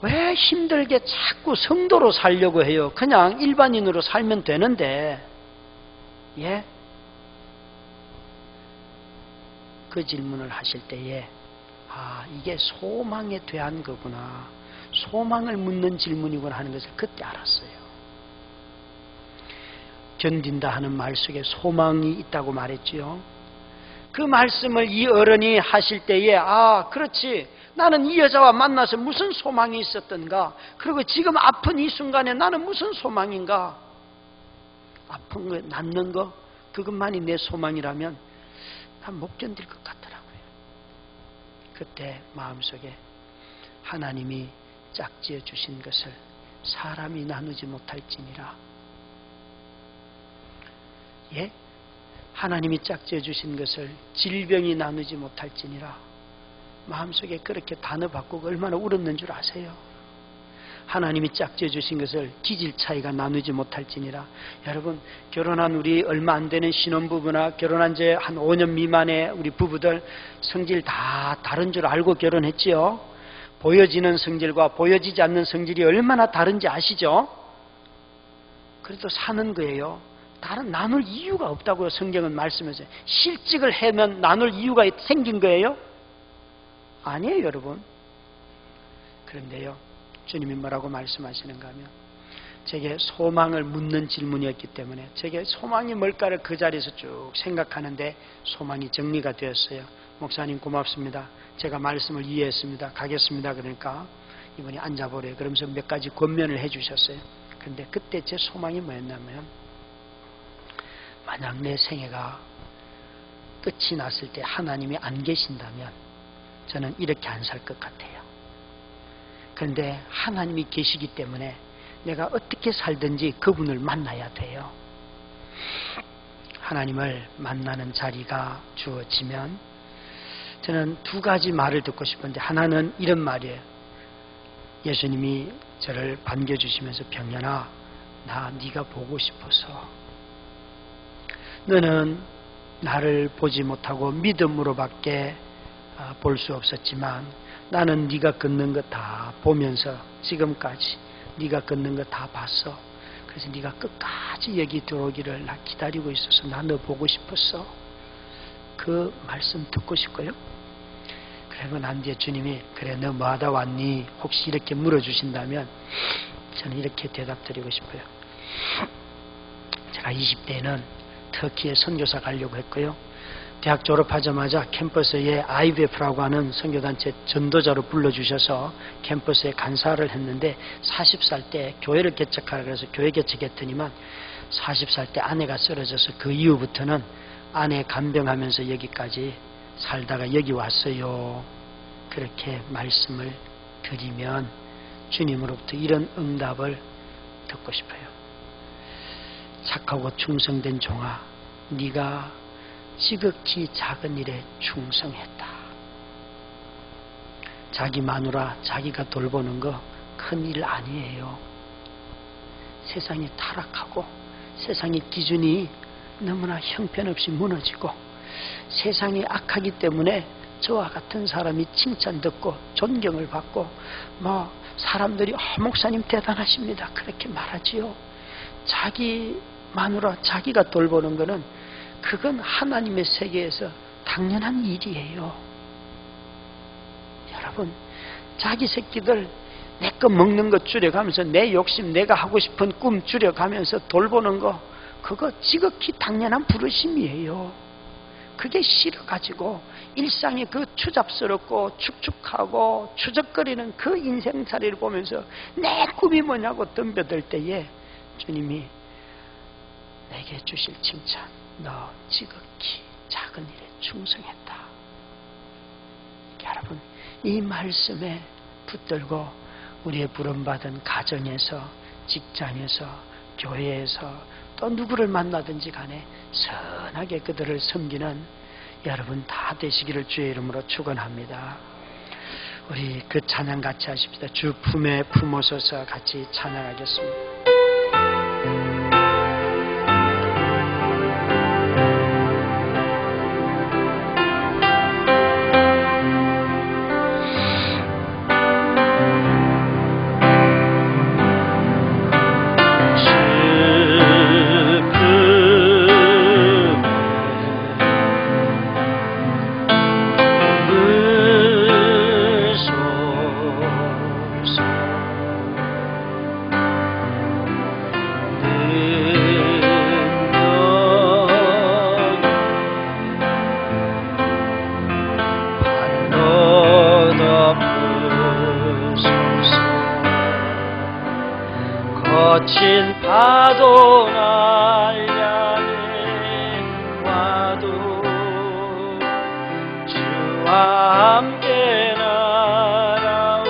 왜 힘들게 자꾸 성도로 살려고 해요? 그냥 일반인으로 살면 되는데. 예? 그 질문을 하실 때에 이게 소망에 대한 거구나. 소망을 묻는 질문이구나 하는 것을 그때 알았어요. 견딘다 하는 말 속에 소망이 있다고 말했지요. 그 말씀을 이 어른이 하실 때에 그렇지. 나는 이 여자와 만나서 무슨 소망이 있었던가. 그리고 지금 아픈 이 순간에 나는 무슨 소망인가. 아픈 거, 낫는 거 그것만이 내 소망이라면 난 못 견딜 것 같더라고요. 그때 마음속에 하나님이 짝지어 주신 것을 사람이 나누지 못할지니라. 예? 하나님이 짝지어 주신 것을 질병이 나누지 못할지니라. 마음속에 그렇게 단어 바꾸고 얼마나 울었는 줄 아세요? 하나님이 짝지어 주신 것을 기질 차이가 나누지 못할지니라. 여러분, 결혼한 우리 얼마 안 되는 신혼부부나 결혼한 지 한 5년 미만의 우리 부부들 성질 다 다른 줄 알고 결혼했지요. 보여지는 성질과 보여지지 않는 성질이 얼마나 다른지 아시죠? 그래도 사는 거예요. 다른 나눌 이유가 없다고 성경은 말씀하세요. 실직을 하면 나눌 이유가 생긴 거예요? 아니에요, 여러분. 그런데요, 주님이 뭐라고 말씀하시는가 하면, 제게 소망을 묻는 질문이었기 때문에 제게 소망이 뭘까를 그 자리에서 쭉 생각하는데 소망이 정리가 되었어요. 목사님 고맙습니다. 제가 말씀을 이해했습니다. 가겠습니다. 그러니까 이분이 앉아보래요. 그러면서 몇 가지 권면을 해주셨어요. 그런데 그때 제 소망이 뭐였냐면, 만약 내 생애가 끝이 났을 때 하나님이 안 계신다면 저는 이렇게 안 살 것 같아요. 그런데 하나님이 계시기 때문에 내가 어떻게 살든지 그분을 만나야 돼요. 하나님을 만나는 자리가 주어지면 저는 두 가지 말을 듣고 싶은데, 하나는 이런 말이에요. 예수님이 저를 반겨주시면서, 병연아, 나 네가 보고 싶어서. 너는 나를 보지 못하고 믿음으로밖에 볼 수 없었지만 나는 네가 걷는 거 다 보면서 지금까지 네가 걷는 거 다 봤어. 그래서 네가 끝까지 여기 들어오기를 나 기다리고 있어서 나 너 보고 싶었어. 그 말씀 듣고 싶고요. 그리고 난 뒤에 주님이, 그래 너 뭐하다 왔니? 혹시 이렇게 물어주신다면 저는 이렇게 대답드리고 싶어요. 제가 20대에는 터키에 선교사 가려고 했고요. 대학 졸업하자마자 캠퍼스에 IBF라고 하는 선교단체 전도자로 불러주셔서 캠퍼스에 간사를 했는데, 40살 때 교회를 개척하라 그래서 교회 개척했더니만 40살 때 아내가 쓰러져서 그 이후부터는 아내 간병하면서 여기까지 살다가 여기 왔어요. 그렇게 말씀을 드리면 주님으로부터 이런 응답을 듣고 싶어요. 착하고 충성된 종아, 네가 지극히 작은 일에 충성했다. 자기 마누라 자기가 돌보는 거 큰 일 아니에요. 세상이 타락하고 세상의 기준이 너무나 형편없이 무너지고 세상이 악하기 때문에 저와 같은 사람이 칭찬 듣고 존경을 받고 사람들이 목사님 대단하십니다 그렇게 말하지요. 자기 마누라 자기가 돌보는 거는 그건 하나님의 세계에서 당연한 일이에요. 여러분, 자기 새끼들 내 거 먹는 거 줄여가면서 내 욕심 내가 하고 싶은 꿈 줄여가면서 돌보는 거, 그거 지극히 당연한 부르심이에요. 그게 싫어가지고 일상이 그 추잡스럽고 축축하고 추적거리는 그 인생살이를 보면서 내 꿈이 뭐냐고 덤벼들 때에 주님이 내게 주실 칭찬, 너 지극히 작은 일에 충성했다. 여러분, 이 말씀에 붙들고 우리의 부름받은 가정에서, 직장에서, 교회에서 또 누구를 만나든지 간에 선하게 그들을 섬기는 여러분 다 되시기를 주의 이름으로 축원합니다. 우리 그 찬양 같이 하십시다. 주 품에 품어서서 같이 찬양하겠습니다. 거친 파도 날 향해 와도 주와 함께 날아오르리.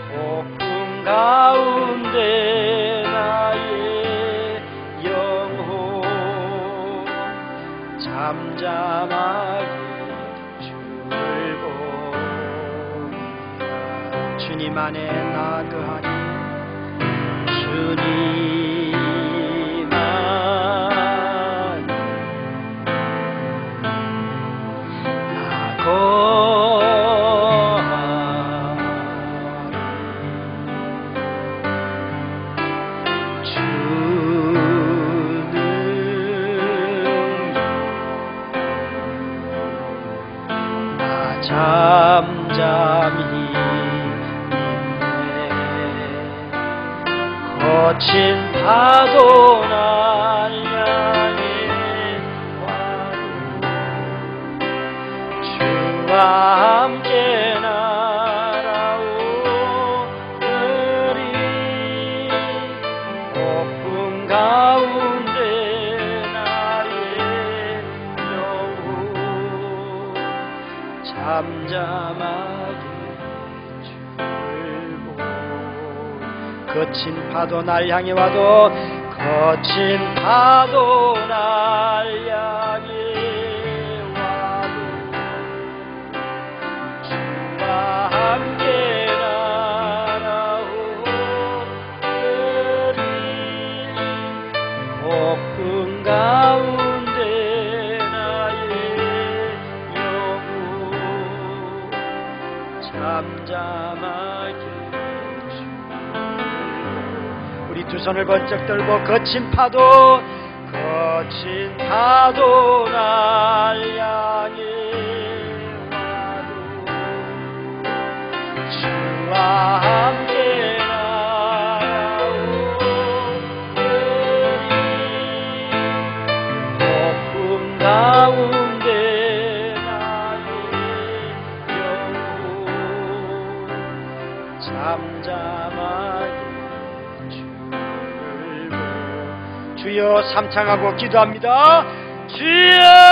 폭풍 가운데 나의 영혼 잠잠하게 주를 주님 안에 나거하리. 주님 안에 잠잠히 있네. 거친 파도 날 향해 와도 주와 함께 날아오르리. 폭풍 가운데 나의 영혼 잠잠하게 주를 보고. 거친 파도 날 향해 와도 거친 파도 날 향해 와도 주와 함께 날아오르리. 폭풍 가운데 나의 영혼 잠잠하게 우리 두 손을 번쩍 들고 거친 파도 날 향해 와도 주와 함께 날아오르리. 폭풍 가운데 나의 영혼 잠잠하게 주여 삼창하고 기도합니다. 주여